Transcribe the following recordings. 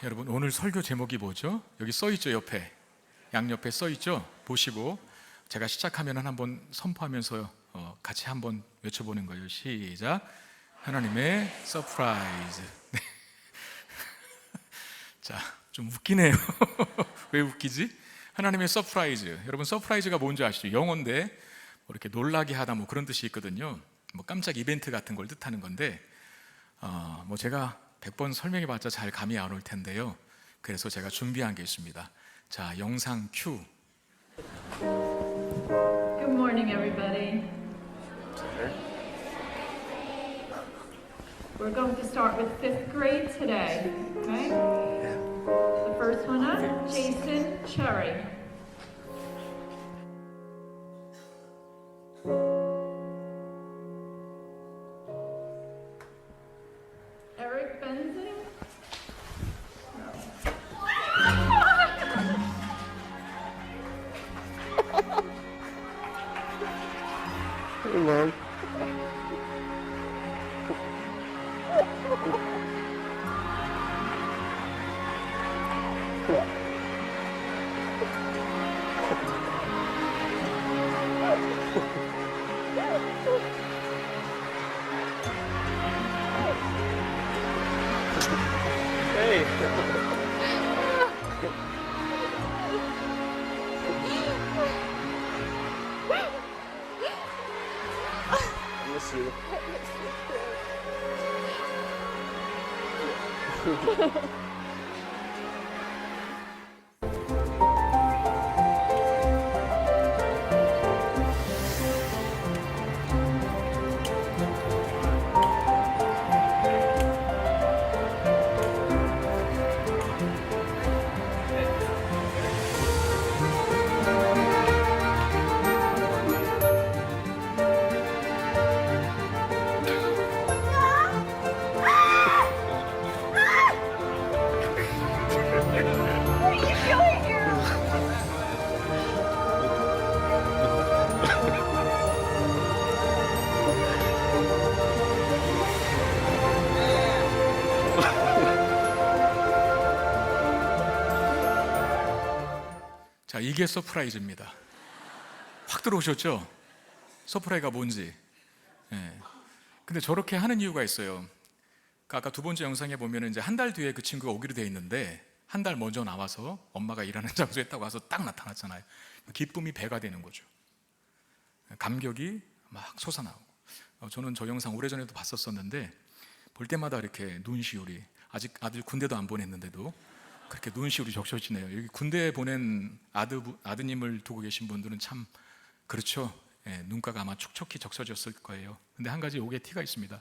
여러분 오늘 설교 제목이 뭐죠? 여기 써있죠. 옆에 양옆에 써있죠. 보시고 제가 시작하면 한번 선포하면서 같이 한번 외쳐보는 거예요. 시작. 하나님의 서프라이즈. 네. 자, 좀 웃기네요. 왜 웃기지? 하나님의 서프라이즈. 여러분 서프라이즈가 뭔지 아시죠? 영어인데 뭐 이렇게 놀라게 하다 뭐 그런 뜻이 있거든요. 뭐 깜짝 이벤트 같은 걸 뜻하는 건데 뭐 제가 100번 설명해봤자 잘 감이 안 올 텐데요. 그래서 제가 준비한 게 있습니다. 자, 영상 큐. Good morning, everybody. We're going to start with 5th grade today, okay? The first one up, Jason Cherry. Eric Benson. Hello. Hey. I miss you. 자, 이게 서프라이즈입니다. 확 들어오셨죠? 서프라이즈가 뭔지. 예. 근데 저렇게 하는 이유가 있어요. 그러니까 아까 두 번째 영상에 보면 이제 한 달 뒤에 그 친구가 오기로 돼 있는데 한 달 먼저 나와서 엄마가 일하는 장소에 딱 와서 딱 나타났잖아요. 기쁨이 배가 되는 거죠. 감격이 막 솟아나오고. 저는 저 영상 오래전에도 봤었었는데 볼 때마다 이렇게 눈시울이, 아직 아들 군대도 안 보냈는데도 그렇게 눈시울이 적셔지네요. 여기 군대에 보낸 아드님을 두고 계신 분들은 참 그렇죠. 예, 눈가가 아마 촉촉히 적셔졌을 거예요. 근데 한 가지 요게 티가 있습니다.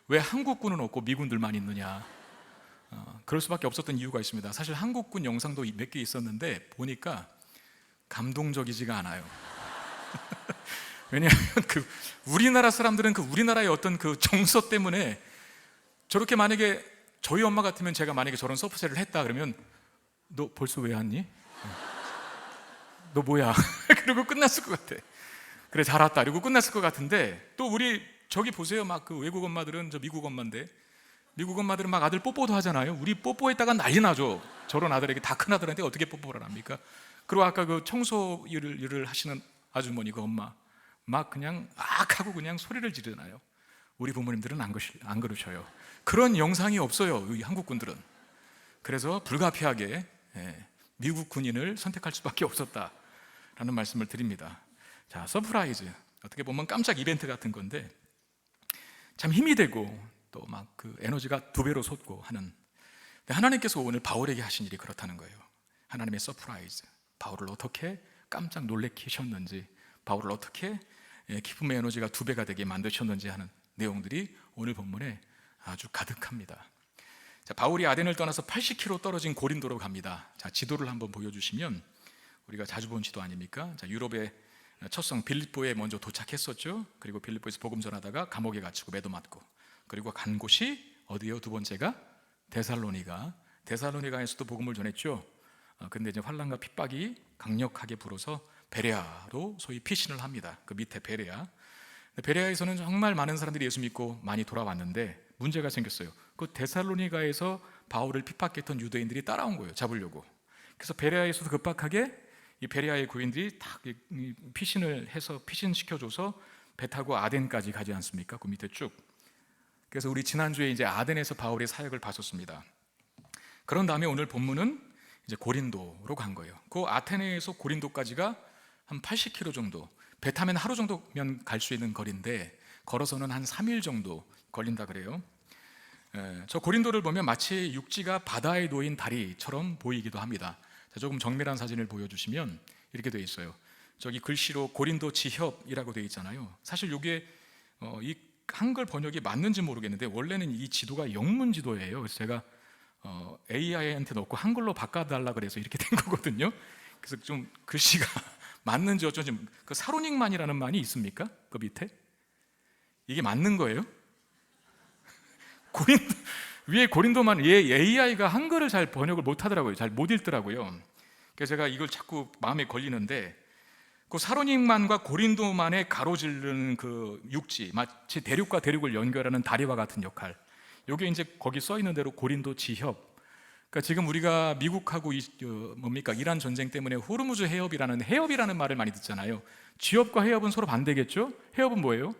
왜 한국군은 없고 미군들만 있느냐? 그럴 수밖에 없었던 이유가 있습니다. 사실 한국군 영상도 몇 개 있었는데 보니까 감동적이지가 않아요. 왜냐하면 그 우리나라 사람들은 그 우리나라의 어떤 그 정서 때문에 저렇게 만약에 저희 엄마 같으면 제가 만약에 저런 서프세를 했다 그러면 너 벌써 왜 왔니? 너 뭐야? 그러고 끝났을 것 같아. 그래 잘 왔다. 그리고 끝났을 것 같은데 또 우리 저기 보세요. 막 그 외국 엄마들은 저 미국 엄마인데 미국 엄마들은 막 아들 뽀뽀도 하잖아요. 우리 뽀뽀했다가 난리 나죠. 저런 아들에게 다 큰 아들한테 어떻게 뽀뽀를 합니까? 그리고 아까 그 청소 일을 하시는 아주머니 그 엄마 막 그냥 악 하고 그냥 소리를 지르나요. 우리 부모님들은 안 그러셔요. 그런 영상이 없어요. 이 한국군들은. 그래서 불가피하게 미국 군인을 선택할 수밖에 없었다라는 말씀을 드립니다. 자, 서프라이즈, 어떻게 보면 깜짝 이벤트 같은 건데 참 힘이 되고 또 막 그 에너지가 두 배로 솟고 하는. 근데 하나님께서 오늘 바울에게 하신 일이 그렇다는 거예요. 하나님의 서프라이즈, 바울을 어떻게 깜짝 놀래키셨는지, 바울을 어떻게 기쁨의 에너지가 두 배가 되게 만드셨는지 하는 내용들이 오늘 본문에 아주 가득합니다. 자, 바울이 아덴을 떠나서 80km 떨어진 고린도로 갑니다. 자, 지도를 한번 보여주시면 우리가 자주 본 지도 아닙니까? 자, 유럽의 첫 성 빌립보에 먼저 도착했었죠. 그리고 빌립보에서 복음 전하다가 감옥에 갇히고 매도 맞고, 그리고 간 곳이 어디요? 두 번째가 데살로니가에서도 복음을 전했죠. 근데 이제 환란과 핍박이 강력하게 불어서 베레아로 소위 피신을 합니다. 그 밑에 베레아에서는 정말 많은 사람들이 예수 믿고 많이 돌아왔는데 문제가 생겼어요. 그 데살로니가에서 바울을 핍박했던 유대인들이 따라온 거예요. 잡으려고. 그래서 베레아에서도 급박하게 이 베레아의 고인들이 다 피신을 해서 피신시켜줘서 배 타고 아덴까지 가지 않습니까? 그 밑에 쭉. 그래서 우리 지난주에 이제 아덴에서 바울의 사역을 봤었습니다. 그런 다음에 오늘 본문은 이제 고린도로 간 거예요. 그 아테네에서 고린도까지가 한 80km 정도, 배 타면 하루 정도면 갈 수 있는 거리인데 걸어서는 한 3일 정도 걸린다 그래요. 저 고린도를 보면 마치 육지가 바다에 놓인 다리처럼 보이기도 합니다. 자, 조금 정밀한 사진을 보여주시면 이렇게 되어 있어요. 저기 글씨로 고린도 지협이라고 되어 있잖아요. 사실 이게 이 한글 번역이 맞는지 모르겠는데 원래는 이 지도가 영문 지도예요. 그래서 제가 AI한테 넣고 한글로 바꿔달라 그래서 이렇게 된 거거든요. 그래서 좀 글씨가 맞는지 어쩐지. 그 사로닉만이라는 만이 있습니까? 그 밑에 이게 맞는 거예요? 고린도 위에 고린도만, AI가 한글을 잘 번역을 못 하더라고요. 잘 못 읽더라고요. 그래서 제가 이걸 자꾸 마음에 걸리는데 그 사로닉만과 고린도만의 가로지르는 그 육지, 마치 대륙과 대륙을 연결하는 다리와 같은 역할. 이게 이제 거기 써 있는 대로 고린도 지협. 그러니까 지금 우리가 미국하고 이란 전쟁 때문에 호르무즈 해협이라는 말을 많이 듣잖아요. 지협과 해협은 서로 반대겠죠? 해협은 뭐예요?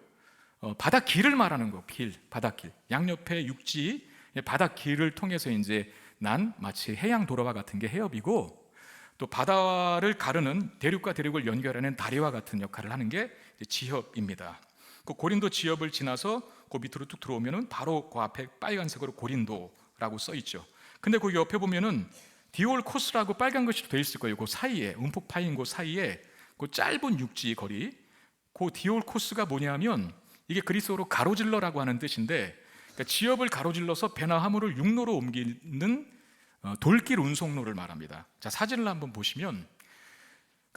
바닷길을 말하는 거, 바닷길. 양옆에 육지, 바닷길을 통해서 이제 난 마치 해양 도로와 같은 게 해협이고, 또 바다를 가르는 대륙과 대륙을 연결하는 다리와 같은 역할을 하는 게 지협입니다. 그 고린도 지협을 지나서 그 밑으로 뚝 들어오면은 바로 그 앞에 빨간색으로 고린도라고 써 있죠. 근데 그 옆에 보면은 디올 코스라고 빨간 글씨로 되어 있을 거예요. 그 사이에, 움푹 파인 그 사이에 그 짧은 육지 거리, 그 디올 코스가 뭐냐면 이게 그리스어로 가로질러라고 하는 뜻인데, 그러니까 지역을 가로질러서 배나 화물을 육로로 옮기는 돌길 운송로를 말합니다. 자, 사진을 한번 보시면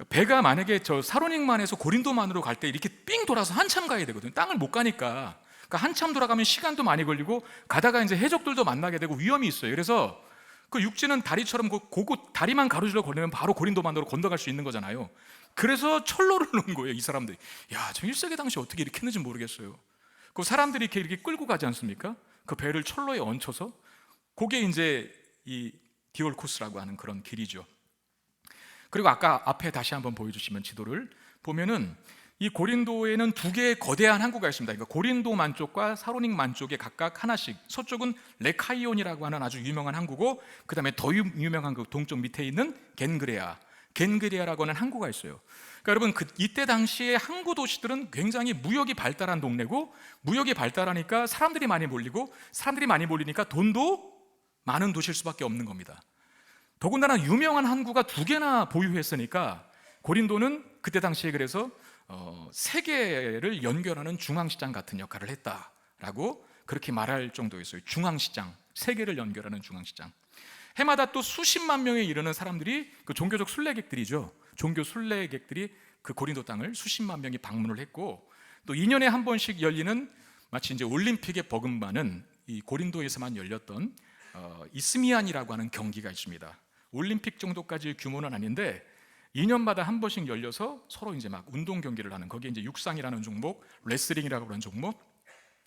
배가 만약에 저 사로닉만에서 고린도만으로 갈 때 이렇게 삥 돌아서 한참 가야 되거든요. 땅을 못 가니까. 그러니까 한참 돌아가면 시간도 많이 걸리고 가다가 이제 해적들도 만나게 되고 위험이 있어요. 그래서 그 육지는 다리처럼 그 다리만 가로질러 걸리면 바로 고린도만으로 건너갈 수 있는 거잖아요. 그래서 철로를 놓은 거예요, 이 사람들이. 야, 저 1세기 당시 어떻게 이렇게 했는지 모르겠어요. 그 사람들이 이렇게 끌고 가지 않습니까? 그 배를 철로에 얹혀서. 그게 이제 이 디올코스라고 하는 그런 길이죠. 그리고 아까 앞에 다시 한번 보여주시면 지도를 보면은 이 고린도에는 두 개의 거대한 항구가 있습니다. 그러니까 고린도만 쪽과 사로닉만 쪽에 각각 하나씩. 서쪽은 레카이온이라고 하는 아주 유명한 항구고, 그 다음에 더 유명한 그 동쪽 밑에 있는 겐그레아라고 하는 항구가 있어요. 그러니까 여러분, 이때 당시에 항구 도시들은 굉장히 무역이 발달한 동네고, 무역이 발달하니까 사람들이 많이 몰리고, 사람들이 많이 몰리니까 돈도 많은 도시일 수밖에 없는 겁니다. 더군다나 유명한 항구가 두 개나 보유했으니까 고린도는 그때 당시에 그래서 세계를 연결하는 중앙시장 같은 역할을 했다라고 그렇게 말할 정도였어요. 중앙시장, 세계를 연결하는 중앙시장. 해마다 또 수십만 명에 이르는 사람들이, 그 종교적 순례객들이죠. 종교 순례객들이 그 고린도 땅을 수십만 명이 방문을 했고, 또 2년에 한 번씩 열리는 마치 이제 올림픽에 버금가는 이 고린도에서만 열렸던 이스미안이라고 하는 경기가 있습니다. 올림픽 정도까지의 규모는 아닌데 2년마다 한 번씩 열려서 서로 이제 막 운동 경기를 하는, 거기에 이제 육상이라는 종목, 레슬링이라고 하는 종목,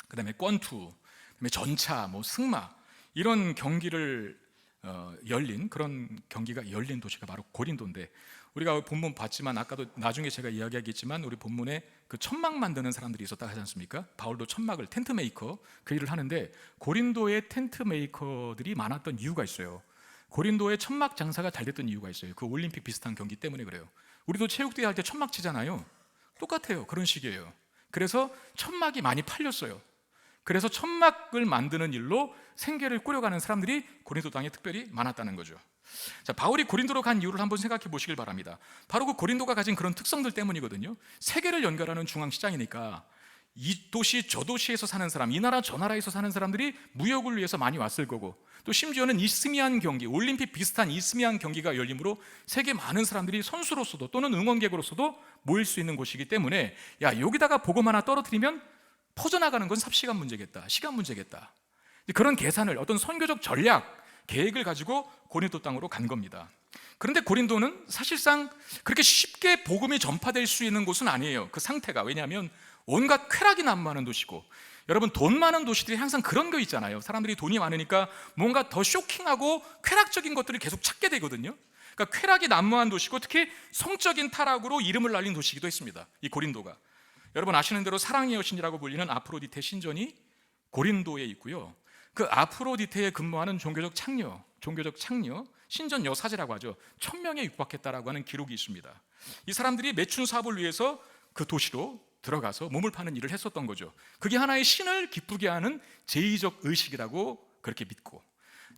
그다음에 권투, 그다음에 전차, 뭐 승마, 이런 경기를 열린, 그런 경기가 열린 도시가 바로 고린도인데, 우리가 본문 봤지만 아까도 나중에 제가 이야기하겠지만 우리 본문에 그 천막 만드는 사람들이 있었다 하지 않습니까? 바울도 천막을, 텐트 메이커 그 일을 하는데, 고린도에 텐트 메이커들이 많았던 이유가 있어요. 고린도에 천막 장사가 잘 됐던 이유가 있어요. 그 올림픽 비슷한 경기 때문에 그래요. 우리도 체육대회 할 때 천막 치잖아요. 똑같아요. 그런 식이에요. 그래서 천막이 많이 팔렸어요. 그래서 천막을 만드는 일로 생계를 꾸려가는 사람들이 고린도 땅에 특별히 많았다는 거죠. 자, 바울이 고린도로 간 이유를 한번 생각해 보시길 바랍니다. 바로 그 고린도가 가진 그런 특성들 때문이거든요. 세계를 연결하는 중앙시장이니까 이 도시 저 도시에서 사는 사람, 이 나라 저 나라에서 사는 사람들이 무역을 위해서 많이 왔을 거고, 또 심지어는 이스미안 경기, 올림픽 비슷한 이스미안 경기가 열림으로 세계 많은 사람들이 선수로서도 또는 응원객으로서도 모일 수 있는 곳이기 때문에, 야, 여기다가 복음 하나 떨어뜨리면 퍼져나가는 건 삽시간 문제겠다, 시간 문제겠다, 그런 계산을, 어떤 선교적 전략, 계획을 가지고 고린도 땅으로 간 겁니다. 그런데 고린도는 사실상 그렇게 쉽게 복음이 전파될 수 있는 곳은 아니에요. 그 상태가. 왜냐하면 온갖 쾌락이 난무하는 도시고, 여러분, 돈 많은 도시들이 항상 그런 거 있잖아요. 사람들이 돈이 많으니까 뭔가 더 쇼킹하고 쾌락적인 것들을 계속 찾게 되거든요. 그러니까 쾌락이 난무한 도시고 특히 성적인 타락으로 이름을 날린 도시이기도 했습니다, 이 고린도가. 여러분 아시는 대로 사랑의 여신이라고 불리는 아프로디테 신전이 고린도에 있고요. 그 아프로디테에 근무하는 종교적 창녀 신전 여사제라고 하죠. 1000명에 육박했다라고 하는 기록이 있습니다. 이 사람들이 매춘 사업을 위해서 그 도시로 들어가서 몸을 파는 일을 했었던 거죠. 그게 하나의 신을 기쁘게 하는 제의적 의식이라고 그렇게 믿고.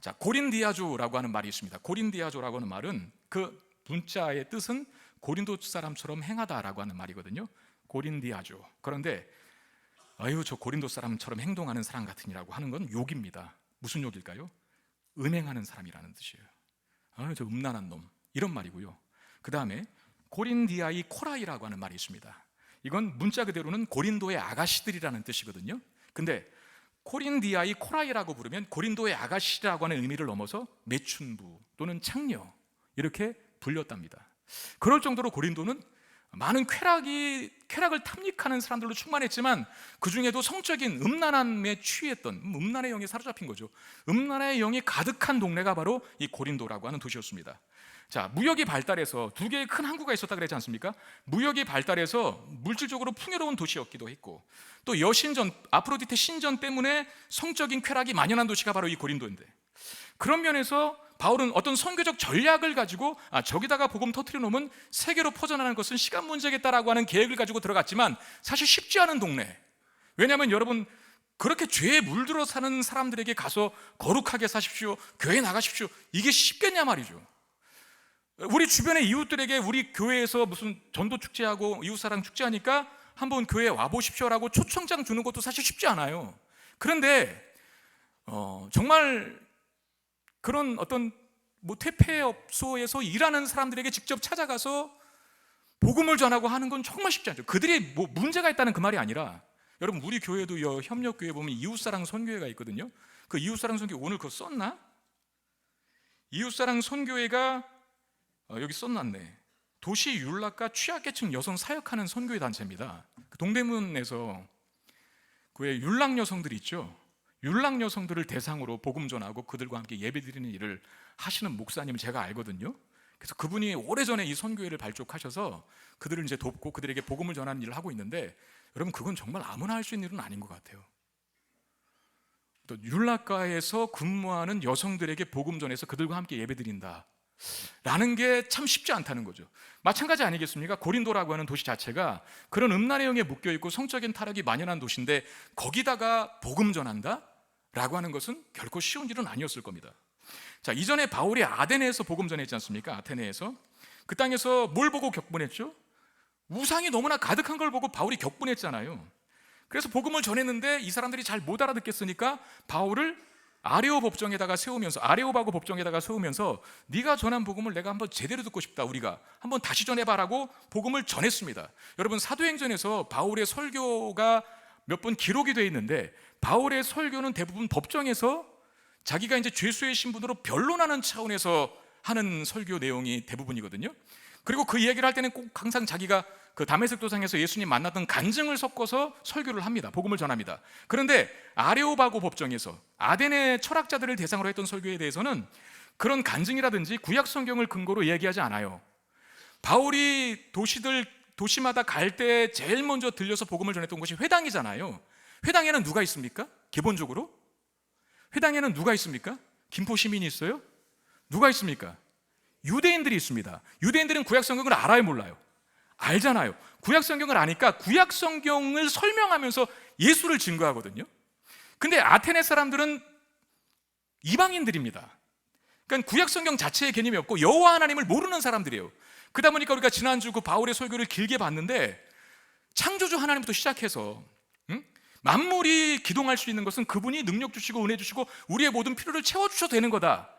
자, 고린디아조라고 하는 말이 있습니다. 고린디아조라고 하는 말은 그 문자의 뜻은 고린도 사람처럼 행하다라고 하는 말이거든요. 고린디아조. 그런데 아유, 저 고린도 사람처럼 행동하는 사람 같으니라고 하는 건 욕입니다. 무슨 욕일까요? 음행하는 사람이라는 뜻이에요. 아유, 저 음란한 놈, 이런 말이고요. 그 다음에 고린디아이 코라이라고 하는 말이 있습니다. 이건 문자 그대로는 고린도의 아가씨들이라는 뜻이거든요. 근데 고린디아이 코라이라고 부르면 고린도의 아가씨라고 하는 의미를 넘어서 매춘부 또는 창녀, 이렇게 불렸답니다. 그럴 정도로 고린도는 많은 쾌락을 탐닉하는 사람들로 충만했지만 그 중에도 성적인 음란함에 취했던, 음란의 영에 사로잡힌 거죠. 음란의 영이 가득한 동네가 바로 이 고린도라고 하는 도시였습니다. 자, 무역이 발달해서 두 개의 큰 항구가 있었다 그랬지 않습니까? 무역이 발달해서 물질적으로 풍요로운 도시였기도 했고, 또 여신전, 아프로디테 신전 때문에 성적인 쾌락이 만연한 도시가 바로 이 고린도인데, 그런 면에서 바울은 어떤 선교적 전략을 가지고 저기다가 복음 터뜨려 놓으면 세계로 퍼져나가는 것은 시간 문제겠다라고 하는 계획을 가지고 들어갔지만 사실 쉽지 않은 동네. 왜냐하면 여러분, 그렇게 죄에 물들어 사는 사람들에게 가서 거룩하게 사십시오, 교회 나가십시오, 이게 쉽겠냐 말이죠. 우리 주변의 이웃들에게 우리 교회에서 무슨 전도 축제하고 이웃사랑 축제하니까 한번 교회에 와보십시오라고 초청장 주는 것도 사실 쉽지 않아요. 그런데 정말 그런 어떤 퇴폐업소에서 일하는 사람들에게 직접 찾아가서 복음을 전하고 하는 건 정말 쉽지 않죠. 그들이 뭐 문제가 있다는 그 말이 아니라, 여러분 우리 교회도 협력교회 보면 이웃사랑 선교회가 있거든요. 그 이웃사랑 선교회 오늘 그거 썼나? 이웃사랑 선교회가 여기 써놨네. 도시 율락과 취약계층 여성 사역하는 선교회 단체입니다. 동대문에서 그 율락 여성들이 있죠. 율락 여성들을 대상으로 복음 전하고 그들과 함께 예배드리는 일을 하시는 목사님을 제가 알거든요. 그래서 그분이 오래전에 이 선교회를 발족하셔서 그들을 이제 돕고 그들에게 복음을 전하는 일을 하고 있는데, 여러분 그건 정말 아무나 할 수 있는 일은 아닌 것 같아요. 또 율락가에서 근무하는 여성들에게 복음 전해서 그들과 함께 예배드린다 라는 게 참 쉽지 않다는 거죠. 마찬가지 아니겠습니까? 고린도라고 하는 도시 자체가 그런 음란의 영에 묶여있고 성적인 타락이 만연한 도시인데 거기다가 복음 전한다? 라고 하는 것은 결코 쉬운 일은 아니었을 겁니다. 자, 이전에 바울이 아데네에서 복음 전했지 않습니까? 아테네에서. 그 땅에서 뭘 보고 격분했죠? 우상이 너무나 가득한 걸 보고 바울이 격분했잖아요. 그래서 복음을 전했는데 이 사람들이 잘 못 알아듣겠으니까 바울을 아레오바고 법정에다가 세우면서 네가 전한 복음을 내가 한번 제대로 듣고 싶다, 우리가 한번 다시 전해봐라고 복음을 전했습니다. 여러분 사도행전에서 바울의 설교가 몇 번 기록이 되어 있는데, 바울의 설교는 대부분 법정에서 자기가 이제 죄수의 신분으로 변론하는 차원에서 하는 설교 내용이 대부분이거든요. 그리고 그 이야기를 할 때는 꼭 항상 자기가 그 다메섹 도상에서 예수님 만났던 간증을 섞어서 설교를 합니다. 복음을 전합니다. 그런데 아레오바고 법정에서 아데네 철학자들을 대상으로 했던 설교에 대해서는 그런 간증이라든지 구약 성경을 근거로 얘기하지 않아요. 바울이 도시마다 갈 때 제일 먼저 들려서 복음을 전했던 곳이 회당이잖아요. 회당에는 누가 있습니까? 기본적으로 회당에는 누가 있습니까? 김포 시민이 있어요? 누가 있습니까? 유대인들이 있습니다. 유대인들은 구약 성경을 알아요, 몰라요? 알잖아요. 구약 성경을 아니까 구약 성경을 설명하면서 예수를 증거하거든요. 근데 아테네 사람들은 이방인들입니다. 그러니까 구약 성경 자체의 개념이 없고 여호와 하나님을 모르는 사람들이에요. 그러다 보니까 우리가 지난주 그 바울의 설교를 길게 봤는데, 창조주 하나님부터 시작해서 만물이 기동할 수 있는 것은 그분이 능력 주시고 은혜 주시고 우리의 모든 필요를 채워주셔도 되는 거다.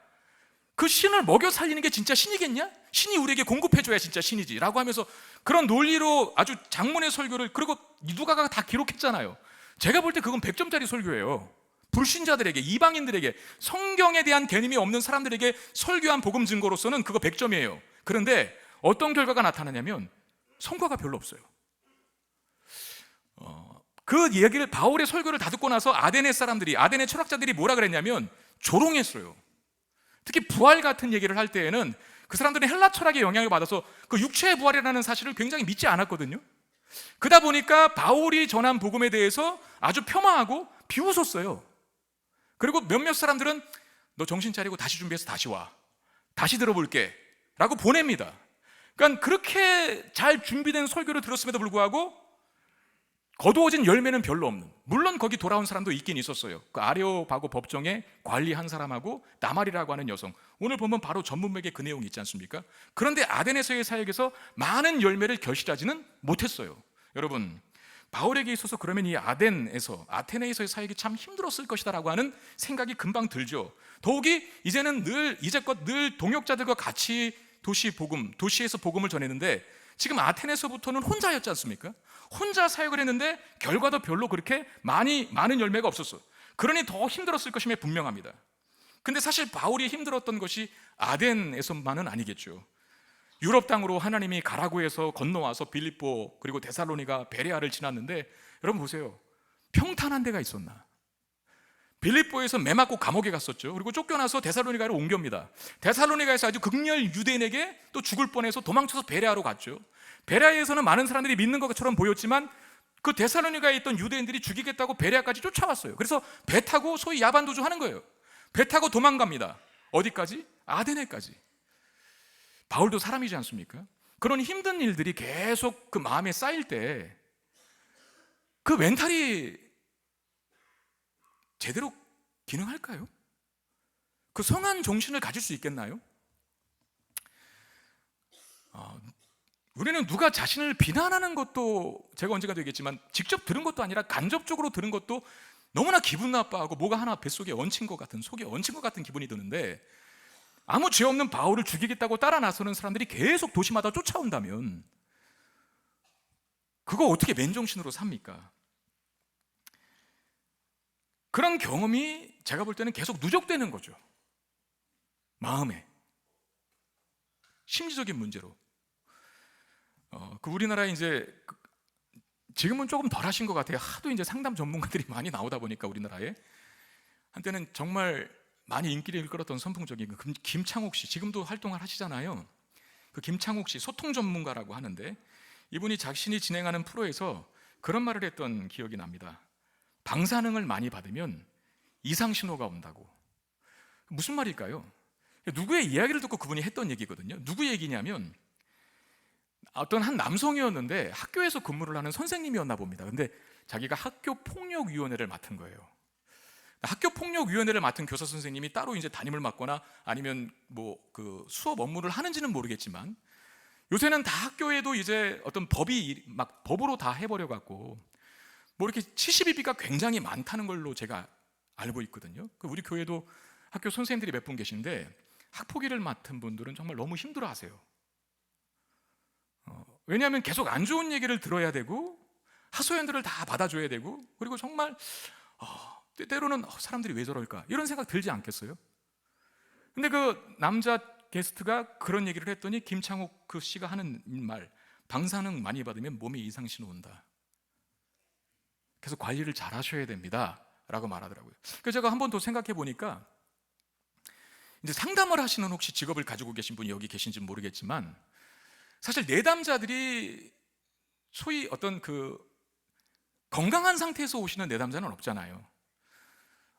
그 신을 먹여 살리는 게 진짜 신이겠냐? 신이 우리에게 공급해줘야 진짜 신이지 라고 하면서 그런 논리로 아주 장문의 설교를, 그리고 누가가 다 기록했잖아요. 제가 볼 때 그건 100점짜리 설교예요. 불신자들에게, 이방인들에게, 성경에 대한 개념이 없는 사람들에게 설교한 복음 증거로서는 그거 100점이에요. 그런데 어떤 결과가 나타나냐면 성과가 별로 없어요. 그 얘기를, 바울의 설교를 다 듣고 나서 아테네 사람들이, 아테네 철학자들이 뭐라 그랬냐면 조롱했어요. 특히 부활 같은 얘기를 할 때에는 그 사람들은 헬라 철학의 영향을 받아서 그 육체의 부활이라는 사실을 굉장히 믿지 않았거든요. 그러다 보니까 바울이 전한 복음에 대해서 아주 폄하하고 비웃었어요. 그리고 몇몇 사람들은 너 정신 차리고 다시 준비해서 다시 와, 다시 들어볼게 라고 보냅니다. 그러니까 그렇게 잘 준비된 설교를 들었음에도 불구하고 거두어진 열매는 별로 없는, 물론 거기 돌아온 사람도 있긴 있었어요. 그 아레오바고 법정에 관리한 사람하고 나말이라고 하는 여성, 오늘 보면 바로 전문맥에 그 내용이 있지 않습니까? 그런데 아덴에서의 사역에서 많은 열매를 결실하지는 못했어요. 여러분, 바울에게 있어서 그러면 이 아덴에서, 아테네에서의 사역이 참 힘들었을 것이다라고 하는 생각이 금방 들죠. 더욱이 이제는 이제껏 늘 동역자들과 같이 도시에서 복음을 전했는데 지금 아테네에서부터는 혼자였지 않습니까? 혼자 사역을 했는데 결과도 별로 그렇게 많은 열매가 없었어. 그러니 더 힘들었을 것임에 분명합니다. 근데 사실 바울이 힘들었던 것이 아덴에서만은 아니겠죠. 유럽 땅으로 하나님이 가라고 해서 건너와서 빌립보 그리고 데살로니가 베레아를 지났는데, 여러분 보세요, 평탄한 데가 있었나? 빌립보에서 매 맞고 감옥에 갔었죠. 그리고 쫓겨나서 데살로니가로 옮깁니다. 데살로니가에서 아주 극렬 유대인에게 또 죽을 뻔해서 도망쳐서 베레아로 갔죠. 베레아에서는 많은 사람들이 믿는 것처럼 보였지만 그 데살로니가에 있던 유대인들이 죽이겠다고 베레아까지 쫓아왔어요. 그래서 배 타고 소위 야반도주 하는 거예요. 배 타고 도망갑니다. 어디까지? 아데네까지. 바울도 사람이지 않습니까? 그런 힘든 일들이 계속 그 마음에 쌓일 때 그 멘탈이 제대로 기능할까요? 그 성한 정신을 가질 수 있겠나요? 우리는 누가 자신을 비난하는 것도, 제가 언젠가도 얘기했지만 직접 들은 것도 아니라 간접적으로 들은 것도 너무나 기분 나빠하고 뭐가 하나 뱃속에 얹힌 것 같은, 속에 얹힌 것 같은 기분이 드는데, 아무 죄 없는 바울을 죽이겠다고 따라 나서는 사람들이 계속 도시마다 쫓아온다면 그거 어떻게 맨정신으로 삽니까? 그런 경험이 제가 볼 때는 계속 누적되는 거죠. 마음에, 심리적인 문제로. 그 우리나라에 이제 지금은 조금 덜 하신 것 같아요. 하도 이제 상담 전문가들이 많이 나오다 보니까 우리나라에. 한때는 정말 많이 인기를 끌었던 선풍적인 그 김창옥 씨, 지금도 활동을 하시잖아요. 그 김창옥 씨, 소통 전문가라고 하는데, 이분이 자신이 진행하는 프로에서 그런 말을 했던 기억이 납니다. 방사능을 많이 받으면 이상 신호가 온다고. 무슨 말일까요? 누구의 이야기를 듣고 그분이 했던 얘기거든요. 누구 얘기냐면 어떤 한 남성이었는데 학교에서 근무를 하는 선생님이었나 봅니다. 근데 자기가 학교폭력위원회를 맡은 거예요. 학교폭력위원회를 맡은 교사 선생님이 따로 이제 담임을 맡거나 아니면 뭐 그 수업 업무를 하는지는 모르겠지만, 요새는 다 학교에도 이제 어떤 법이 막 법으로 다 해버려 갖고 뭐 이렇게 72비가 굉장히 많다는 걸로 제가 알고 있거든요. 우리 교회도 학교 선생님들이 몇 분 계신데 학폭위를 맡은 분들은 정말 너무 힘들어하세요. 왜냐하면 계속 안 좋은 얘기를 들어야 되고 하소연들을 다 받아줘야 되고, 그리고 정말 때로는 사람들이 왜 저럴까 이런 생각 들지 않겠어요? 근데 그 남자 게스트가 그런 얘기를 했더니 김창욱 그 씨가 하는 말, 방사능 많이 받으면 몸에 이상신호 온다. 그래서 관리를 잘 하셔야 됩니다 라고 말하더라고요. 그래서 제가 한 번 더 생각해 보니까, 이제 상담을 하시는 혹시 직업을 가지고 계신 분이 여기 계신지 모르겠지만, 사실 내담자들이 소위 어떤 그 건강한 상태에서 오시는 내담자는 없잖아요.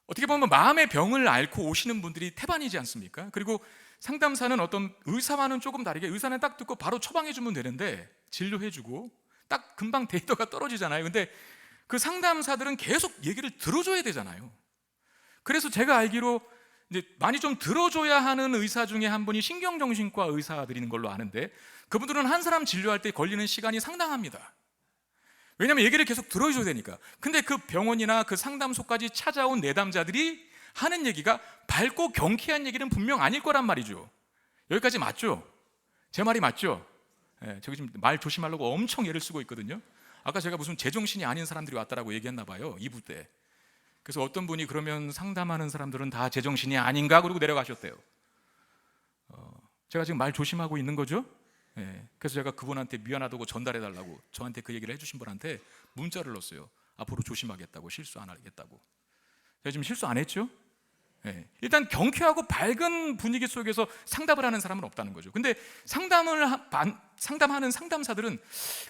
어떻게 보면 마음의 병을 앓고 오시는 분들이 태반이지 않습니까? 그리고 상담사는 어떤 의사와는 조금 다르게, 의사는 딱 듣고 바로 처방해 주면 되는데, 진료해 주고 딱 금방 데이터가 떨어지잖아요. 근데 그 상담사들은 계속 얘기를 들어줘야 되잖아요. 그래서 제가 알기로 이제 많이 좀 들어줘야 하는 의사 중에 한 분이 신경정신과 의사들인 걸로 아는데, 그분들은 한 사람 진료할 때 걸리는 시간이 상당합니다. 왜냐하면 얘기를 계속 들어줘야 되니까. 근데 그 병원이나 그 상담소까지 찾아온 내담자들이 하는 얘기가 밝고 경쾌한 얘기는 분명 아닐 거란 말이죠. 여기까지 맞죠? 제 말이 맞죠? 저기 지금 말 조심하려고 엄청 애를 쓰고 있거든요. 아까 제가 무슨 제정신이 아닌 사람들이 왔다라고 얘기했나 봐요, 2부 때. 그래서 어떤 분이 그러면 상담하는 사람들은 다 제정신이 아닌가 그러고 내려가셨대요. 제가 지금 말 조심하고 있는 거죠? 그래서 제가 그분한테 미안하다고 전달해달라고 저한테 그 얘기를 해주신 분한테 문자를 넣었어요. 앞으로 조심하겠다고, 실수 안 하겠다고. 제가 지금 실수 안 했죠? 네. 일단 경쾌하고 밝은 분위기 속에서 상담을 하는 사람은 없다는 거죠. 근데 상담하는 상담사들은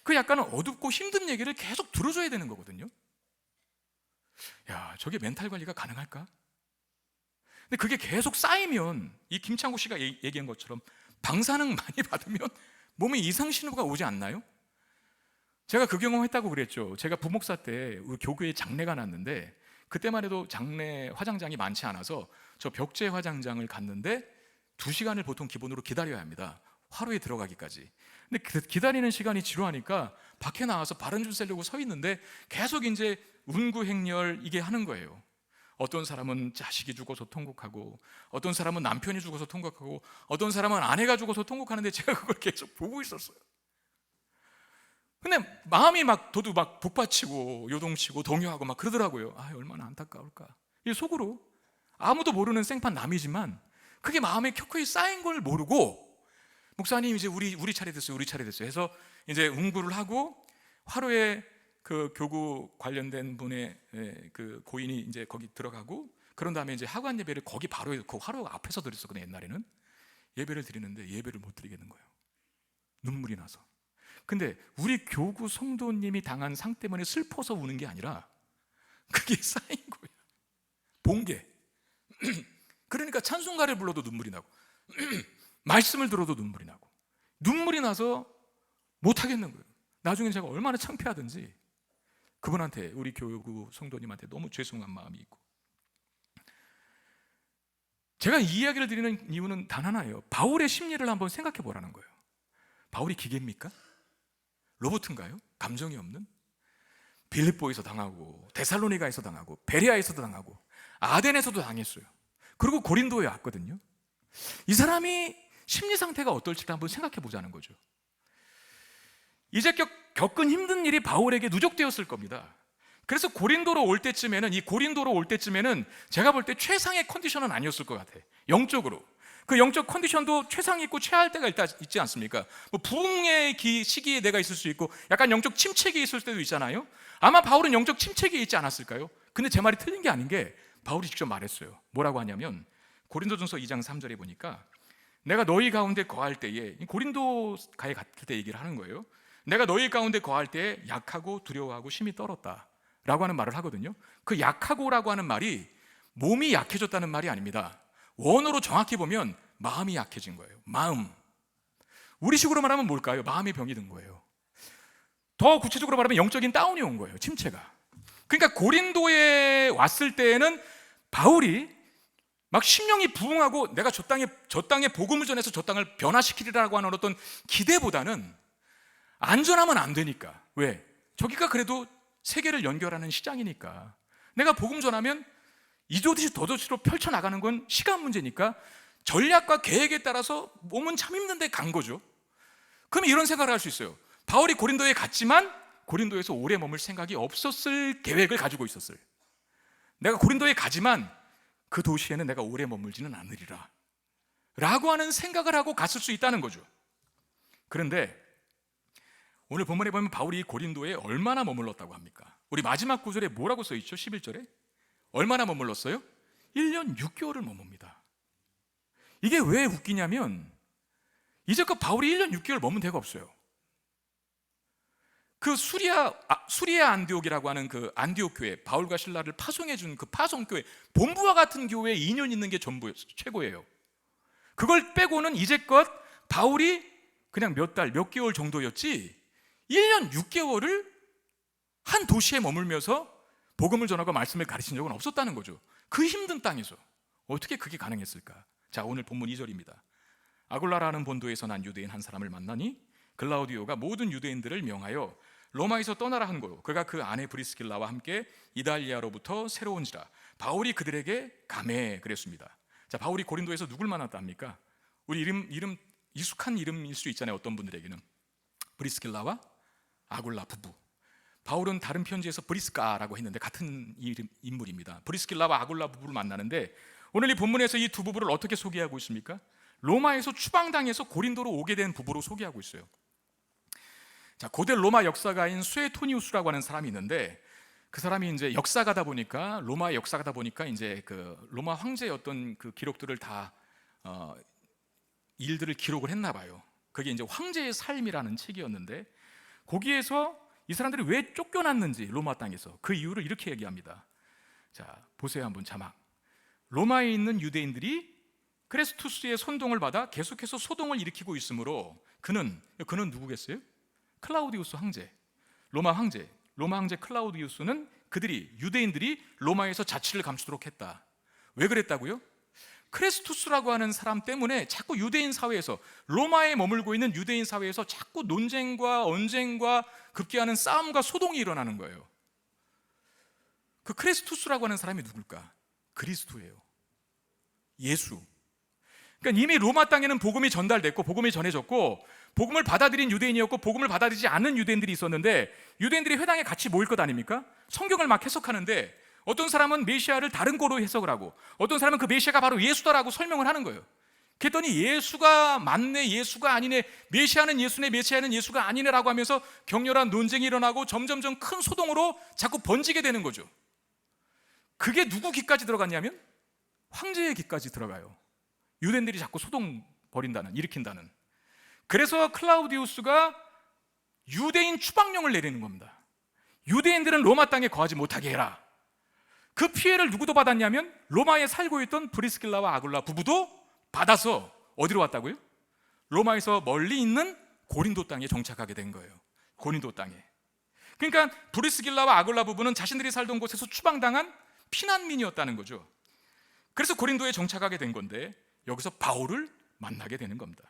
그 약간 어둡고 힘든 얘기를 계속 들어줘야 되는 거거든요. 야, 저게 멘탈 관리가 가능할까? 근데 그게 계속 쌓이면 이 김창구 씨가 얘기한 것처럼 방사능 많이 받으면 몸에 이상 신호가 오지 않나요? 제가 그 경험했다고 그랬죠. 제가 부목사 때 우리 교구에 장례가 났는데 그때만 해도 장례 화장장이 많지 않아서 저 벽제 화장장을 갔는데 2시간을 보통 기본으로 기다려야 합니다. 화로에 들어가기까지. 근데 기다리는 시간이 지루하니까 밖에 나와서 바른 줄 세려고 서 있는데 계속 이제 운구행렬 이게 하는 거예요. 어떤 사람은 자식이 죽어서 통곡하고, 어떤 사람은 남편이 죽어서 통곡하고, 어떤 사람은 아내가 죽어서 통곡하는데 제가 그걸 계속 보고 있었어요. 근데 마음이 막 저도 막 북받치고 요동치고 동요하고 막 그러더라고요. 아, 얼마나 안타까울까. 이 속으로 아무도 모르는 생판 남이지만 그게 마음에 켜켜이 쌓인 걸 모르고, 목사님 이제 우리 차례 됐어요, 우리 차례 됐어요 해서 이제 운구를 하고 화로에 그 교구 관련된 분의 그 고인이 이제 거기 들어가고, 그런 다음에 이제 하관 예배를 거기 바로 그 화로 앞에서 드렸었거든요. 옛날에는 예배를 드리는데 예배를 못 드리겠는 거예요. 눈물이 나서. 근데 우리 교구 성도님이 당한 상 때문에 슬퍼서 우는 게 아니라 그게 쌓인 거예요. 본 게. 그러니까 찬송가를 불러도 눈물이 나고 말씀을 들어도 눈물이 나고, 눈물이 나서 못 하겠는 거예요. 나중에 제가 얼마나 창피하든지 그분한테, 우리 교구 성도님한테 너무 죄송한 마음이 있고. 제가 이 이야기를 드리는 이유는 단 하나예요. 바울의 심리를 한번 생각해 보라는 거예요. 바울이 기계입니까? 로봇인가요? 감정이 없는? 빌립보에서 당하고, 데살로니가에서 당하고, 베레아에서도 당하고, 아덴에서도 당했어요. 그리고 고린도에 왔거든요. 이 사람이 심리 상태가 어떨지를 한번 생각해 보자는 거죠. 이제 겪은 힘든 일이 바울에게 누적되었을 겁니다. 그래서 고린도로 올 때쯤에는 제가 볼 때 최상의 컨디션은 아니었을 것 같아요. 영적으로. 그 영적 컨디션도 최상이 있고 최하할 때가 있지 않습니까? 뭐 부흥의 시기에 내가 있을 수 있고 약간 영적 침체기에 있을 때도 있잖아요. 아마 바울은 영적 침체기에 있지 않았을까요? 근데 제 말이 틀린 게 아닌 게 바울이 직접 말했어요. 뭐라고 하냐면 고린도전서 2장 3절에 보니까 내가 너희 가운데 거할 때에, 고린도가에 갔을 때 얘기를 하는 거예요. 내가 너희 가운데 거할 때에 약하고 두려워하고 심히 떨었다 라고 하는 말을 하거든요. 그 약하고라고 하는 말이 몸이 약해졌다는 말이 아닙니다. 원어로 정확히 보면 마음이 약해진 거예요. 마음. 우리식으로 말하면 뭘까요? 마음의 병이 든 거예요. 더 구체적으로 말하면 영적인 다운이 온 거예요. 침체가. 그러니까 고린도에 왔을 때에는 바울이 막 심령이 부흥하고 내가 저 땅에 복음을 전해서 저 땅을 변화시키리라고 하는 어떤 기대보다는 안전하면 안 되니까. 왜? 저기가 그래도 세계를 연결하는 시장이니까. 내가 복음 전하면 이조듯이 더더시로 펼쳐나가는 건 시간 문제니까 전략과 계획에 따라서 몸은 참 힘든데 간 거죠. 그러면 이런 생각을 할 수 있어요. 바울이 고린도에 갔지만 고린도에서 오래 머물 생각이 없었을 계획을 가지고 있었어요. 내가 고린도에 가지만 그 도시에는 내가 오래 머물지는 않으리라 라고 하는 생각을 하고 갔을 수 있다는 거죠. 그런데 오늘 본문에 보면 바울이 고린도에 얼마나 머물렀다고 합니까? 우리 마지막 구절에 뭐라고 써있죠? 11절에 얼마나 머물렀어요? 1년 6개월을 머뭅니다. 이게 왜 웃기냐면 이제껏 바울이 1년 6개월 머문 데가 없어요. 그 수리아 안디옥이라고 하는 그 안디옥 교회, 바울과 신라를 파송해 준 그 파송교회, 본부와 같은 교회에 2년 있는 게 전부 최고예요. 그걸 빼고는 이제껏 바울이 그냥 몇 달, 몇 개월 정도였지 1년 6개월을 한 도시에 머물면서 복음을 전하고 말씀을 가르친 적은 없었다는 거죠. 그 힘든 땅에서 어떻게 그게 가능했을까? 자, 오늘 본문 2절입니다. 아굴라라는 본도에서 난 유대인 한 사람을 만나니 글라우디오가 모든 유대인들을 명하여 로마에서 떠나라 한 거요. 그가 그 아내 브리스길라와 함께 이달리아로부터 새로운지라 바울이 그들에게 가매 그랬습니다. 자, 바울이 고린도에서 누굴 만났다 합니까? 우리 이름 익숙한 이름일 수 있잖아요. 어떤 분들에게는 브리스길라와 아굴라 부부. 바울은 다른 편지에서 브리스가라고 했는데 같은 인물입니다. 브리스길라와 아굴라 부부를 만나는데 오늘 이 본문에서 이 두 부부를 어떻게 소개하고 있습니까? 로마에서 추방당해서 고린도로 오게 된 부부로 소개하고 있어요. 자, 고대 로마 역사가인 수에토니우스라고 하는 사람이 있는데 그 사람이 이제 역사가다 보니까, 로마의 역사가다 보니까 이제 그 로마 황제의 어떤 그 기록들을 다 일들을 기록을 했나 봐요. 그게 이제 황제의 삶이라는 책이었는데, 거기에서 이 사람들이 왜 쫓겨났는지, 로마 땅에서 그 이유를 이렇게 얘기합니다. 자, 보세요. 한번 자막. 로마에 있는 유대인들이 크레스투스의 선동을 받아 계속해서 소동을 일으키고 있으므로 그는 누구겠어요? 클라우디우스 황제, 로마 황제 클라우디우스는 유대인들이 로마에서 자치를 감추도록 했다. 왜 그랬다고요? 크레스투스라고 하는 사람 때문에 자꾸 유대인 사회에서, 로마에 머물고 있는 유대인 사회에서 자꾸 논쟁과 언쟁과 급기야는 싸움과 소동이 일어나는 거예요. 그 크레스투스라고 하는 사람이 누굴까? 그리스도예요. 예수. 그러니까 이미 로마 땅에는 복음이 전달됐고 복음이 전해졌고 복음을 받아들인 유대인이었고 복음을 받아들이지 않는 유대인들이 있었는데, 유대인들이 회당에 같이 모일 것 아닙니까? 성경을 막 해석하는데 어떤 사람은 메시아를 다른 거로 해석을 하고 어떤 사람은 그 메시아가 바로 예수다라고 설명을 하는 거예요. 그랬더니 예수가 맞네, 예수가 아니네, 메시아는 예수네, 메시아는 예수가 아니네라고 하면서 격렬한 논쟁이 일어나고 점점점 큰 소동으로 자꾸 번지게 되는 거죠. 그게 누구 귀까지 들어갔냐면 황제의 귀까지 들어가요. 유대인들이 자꾸 소동 일으킨다는. 그래서 클라우디우스가 유대인 추방령을 내리는 겁니다. 유대인들은 로마 땅에 거하지 못하게 해라. 그 피해를 누구도 받았냐면 로마에 살고 있던 브리스길라와 아굴라 부부도 받아서 어디로 왔다고요? 로마에서 멀리 있는 고린도 땅에 정착하게 된 거예요. 고린도 땅에. 그러니까 브리스길라와 아굴라 부부는 자신들이 살던 곳에서 추방당한 피난민이었다는 거죠. 그래서 고린도에 정착하게 된 건데 여기서 바울을 만나게 되는 겁니다.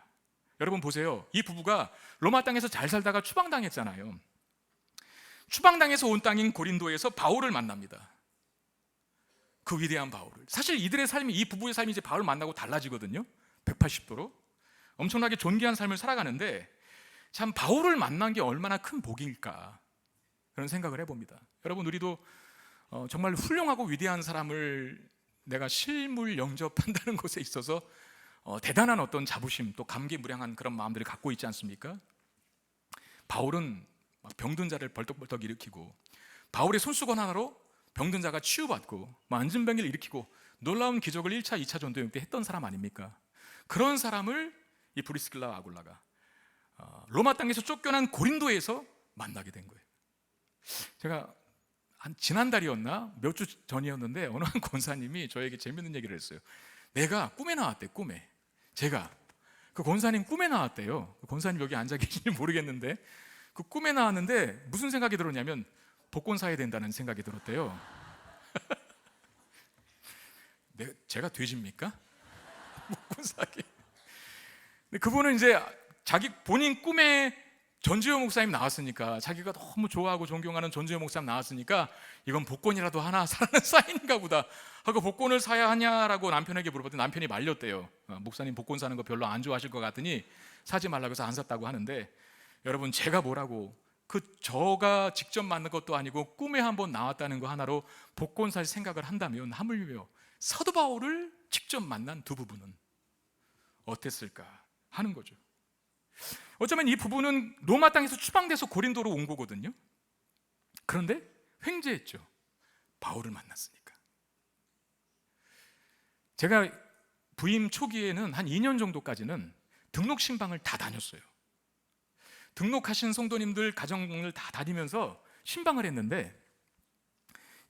여러분 보세요. 이 부부가 로마 땅에서 잘 살다가 추방당했잖아요. 추방당해서 온 땅인 고린도에서 바울을 만납니다. 그 위대한 바울을. 사실 이들의 삶이, 이 부부의 삶이 이제 바울 만나고 달라지거든요. 180도로. 엄청나게 존귀한 삶을 살아가는데 참 바울을 만난 게 얼마나 큰 복일까, 그런 생각을 해봅니다. 여러분, 우리도 정말 훌륭하고 위대한 사람을 내가 실물 영접한다는 것에 있어서 대단한 어떤 자부심, 또 감개무량한 그런 마음들을 갖고 있지 않습니까? 바울은 막 병든 자를 벌떡벌떡 일으키고, 바울의 손수건 하나로 병든 자가 치유받고, 안진병을 일으키고 놀라운 기적을 1차, 2차 전도여행 때 했던 사람 아닙니까? 그런 사람을 이 브리스길라와 아굴라가 로마 땅에서 쫓겨난 고린도에서 만나게 된 거예요. 제가 한 지난달이었나 몇 주 전이었는데 어느 한 권사님이 저에게 재밌는 얘기를 했어요. 내가 꿈에 나왔대. 꿈에. 제가 그 권사님 꿈에 나왔대요. 그 권사님 여기 앉아 계신지 모르겠는데 그 꿈에 나왔는데 무슨 생각이 들었냐면 복권 사야 된다는 생각이 들었대요. 제가 돼지입니까? 복권 사기. 근데 그분은 이제 자기 본인 꿈에 전지효 목사님 나왔으니까, 자기가 너무 좋아하고 존경하는 전지효 목사님 나왔으니까 이건 복권이라도 하나 사라는 사인인가 보다 하고 복권을 사야 하냐라고 남편에게 물어봤더니 남편이 말렸대요. 목사님 복권 사는 거 별로 안 좋아하실 것 같으니 사지 말라고 해서 안 샀다고 하는데, 여러분 제가 뭐라고, 저가 직접 만난 것도 아니고 꿈에 한번 나왔다는 거 하나로 복권 살 생각을 한다면, 하물며 사도 바울을 직접 만난 두 부부는 어땠을까 하는 거죠. 어쩌면 이 부부는 로마 땅에서 추방돼서 고린도로 온 거거든요. 그런데 횡재했죠. 바울을 만났으니까. 제가 부임 초기에는 한 2년 정도까지는 등록 신방을 다 다녔어요. 등록하신 성도님들 가정을 다 다니면서 신방을 했는데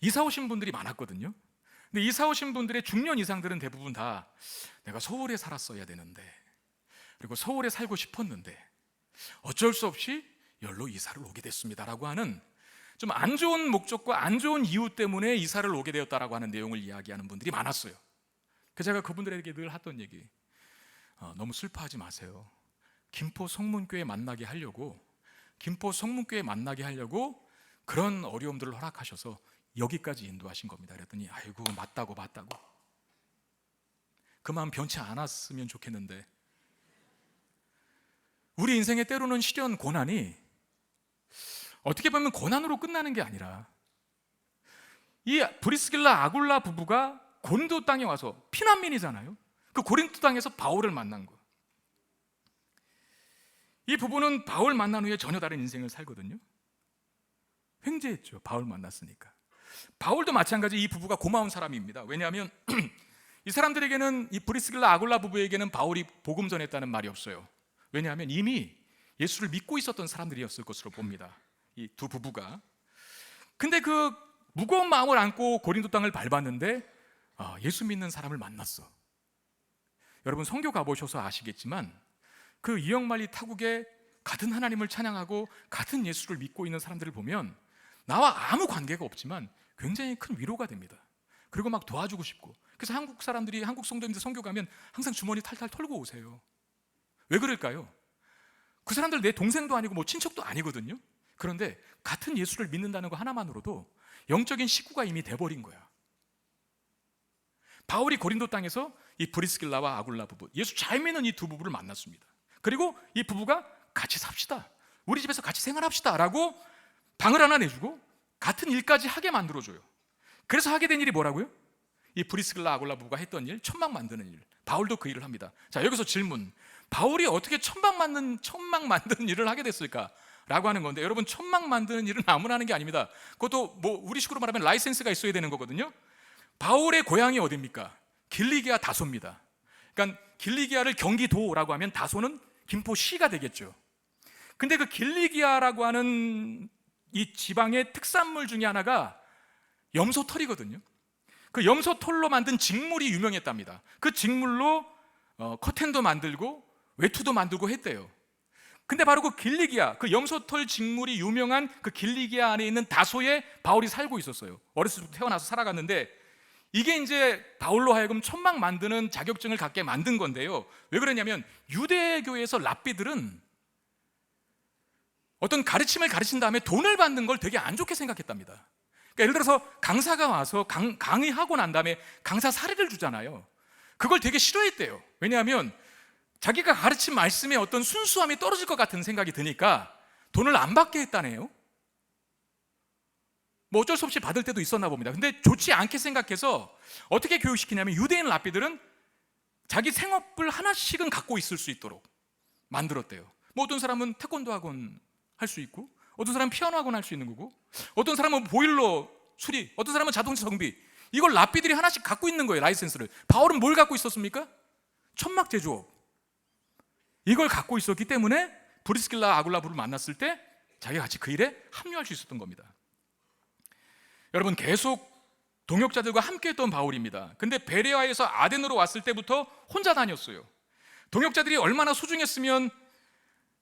이사 오신 분들이 많았거든요. 근데 이사 오신 분들의 중년 이상들은 대부분 다 내가 서울에 살았어야 되는데, 그리고 서울에 살고 싶었는데 어쩔 수 없이 열로 이사를 오게 됐습니다라고 하는, 좀 안 좋은 목적과 안 좋은 이유 때문에 이사를 오게 되었다라고 하는 내용을 이야기하는 분들이 많았어요. 그래서 제가 그분들에게 늘 하던 얘기, 너무 슬퍼하지 마세요. 김포 성문교회 만나게 하려고 그런 어려움들을 허락하셔서 여기까지 인도하신 겁니다. 그랬더니 아이고 맞다고 그 마음 변치 않았으면 좋겠는데, 우리 인생의 때로는 시련, 고난이 어떻게 보면 고난으로 끝나는 게 아니라, 이 브리스길라 아굴라 부부가 고린도 땅에 와서 피난민이잖아요. 그 고린도 땅에서 바울을 만난 거. 이 부부는 바울 만난 후에 전혀 다른 인생을 살거든요. 횡재했죠. 바울 만났으니까. 바울도 마찬가지 이 부부가 고마운 사람입니다. 왜냐하면 이 사람들에게는, 이 브리스길라 아굴라 부부에게는 바울이 복음 전했다는 말이 없어요. 왜냐하면 이미 예수를 믿고 있었던 사람들이었을 것으로 봅니다, 이 두 부부가. 근데 그 무거운 마음을 안고 고린도 땅을 밟았는데 예수 믿는 사람을 만났어. 여러분 성교 가보셔서 아시겠지만 그 이영만리 타국에 같은 하나님을 찬양하고 같은 예수를 믿고 있는 사람들을 보면 나와 아무 관계가 없지만 굉장히 큰 위로가 됩니다. 그리고 막 도와주고 싶고. 그래서 한국 사람들이, 한국 성도님들 성교 가면 항상 주머니 탈탈 털고 오세요. 왜 그럴까요? 그 사람들 내 동생도 아니고 뭐 친척도 아니거든요. 그런데 같은 예수를 믿는다는 거 하나만으로도 영적인 식구가 이미 돼버린 거야. 바울이 고린도 땅에서 이 브리스길라와 아굴라 부부, 예수 잘 믿는 이 두 부부를 만났습니다. 그리고 이 부부가 같이 삽시다, 우리 집에서 같이 생활합시다 라고 방을 하나 내주고 같은 일까지 하게 만들어줘요. 그래서 하게 된 일이 뭐라고요? 이 브리스길라 아굴라 부부가 했던 일, 천막 만드는 일. 바울도 그 일을 합니다. 자, 여기서 질문, 바울이 어떻게 천막 만드는 일을 하게 됐을까? 라고 하는 건데, 여러분 천막 만드는 일은 아무나 하는 게 아닙니다. 그것도 뭐 우리식으로 말하면 라이센스가 있어야 되는 거거든요. 바울의 고향이 어디입니까? 길리기아 다소입니다. 그러니까 길리기아를 경기도라고 하면 다소는 김포시가 되겠죠. 근데 그 길리기아라고 하는 이 지방의 특산물 중에 하나가 염소털이거든요. 그 염소털로 만든 직물이 유명했답니다. 그 직물로 커튼도 만들고 외투도 만들고 했대요. 근데 바로 그 길리기아, 그 염소털 직물이 유명한 그 길리기아 안에 있는 다소에 바울이 살고 있었어요. 어렸을 때부터 태어나서 살아갔는데, 이게 이제 바울로 하여금 천막 만드는 자격증을 갖게 만든 건데요. 왜 그러냐면 유대교에서 랍비들은 어떤 가르침을 가르친 다음에 돈을 받는 걸 되게 안 좋게 생각했답니다. 그러니까 예를 들어서 강사가 와서 강의하고 난 다음에 강사 사례를 주잖아요. 그걸 되게 싫어했대요. 왜냐하면 자기가 가르친 말씀에 어떤 순수함이 떨어질 것 같은 생각이 드니까 돈을 안 받게 했다네요. 뭐 어쩔 수 없이 받을 때도 있었나 봅니다. 근데 좋지 않게 생각해서 어떻게 교육시키냐면 유대인 랍비들은 자기 생업을 하나씩은 갖고 있을 수 있도록 만들었대요. 뭐 어떤 사람은 태권도 학원 할 수 있고, 어떤 사람은 피아노 학원 할 수 있는 거고, 어떤 사람은 보일러 수리, 어떤 사람은 자동차 정비. 이걸 랍비들이 하나씩 갖고 있는 거예요, 라이센스를. 바울은 뭘 갖고 있었습니까? 천막 제조업. 이걸 갖고 있었기 때문에 브리스길라 아굴라 부부를 만났을 때 자기가 같이 그 일에 합류할 수 있었던 겁니다. 여러분 계속 동역자들과 함께 했던 바울입니다. 근데 베레아에서 아덴으로 왔을 때부터 혼자 다녔어요. 동역자들이 얼마나 소중했으면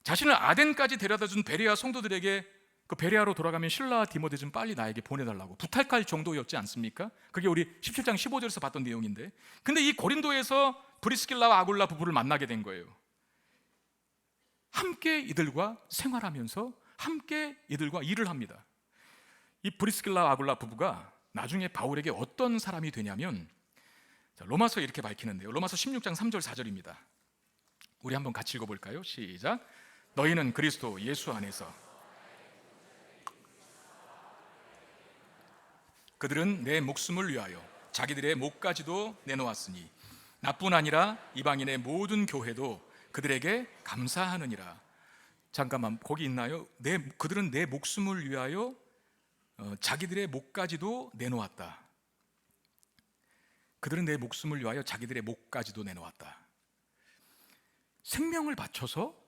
자신을 아덴까지 데려다준 베레아 성도들에게 그 베레아로 돌아가면 실라와 디모데 좀 빨리 나에게 보내달라고 부탁할 정도였지 않습니까? 그게 우리 17장 15절에서 봤던 내용인데, 근데 이 고린도에서 브리스길라와 아굴라 부부를 만나게 된 거예요. 함께 이들과 생활하면서 함께 이들과 일을 합니다. 이 브리스길라와 아굴라 부부가 나중에 바울에게 어떤 사람이 되냐면, 로마서에 이렇게 밝히는데요. 로마서 16장 3절 4절입니다. 우리 한번 같이 읽어볼까요? 시작. 너희는 그리스도 예수 안에서 그들은 내 목숨을 위하여 자기들의 목까지도 내놓았으니 나뿐 아니라 이방인의 모든 교회도 그들에게 감사하느니라. 잠깐만, 거기 있나요? 그들은 내 목숨을 위하여 자기들의 목까지도 내놓았다. 그들은 내 목숨을 위하여 자기들의 목까지도 내놓았다. 생명을 바쳐서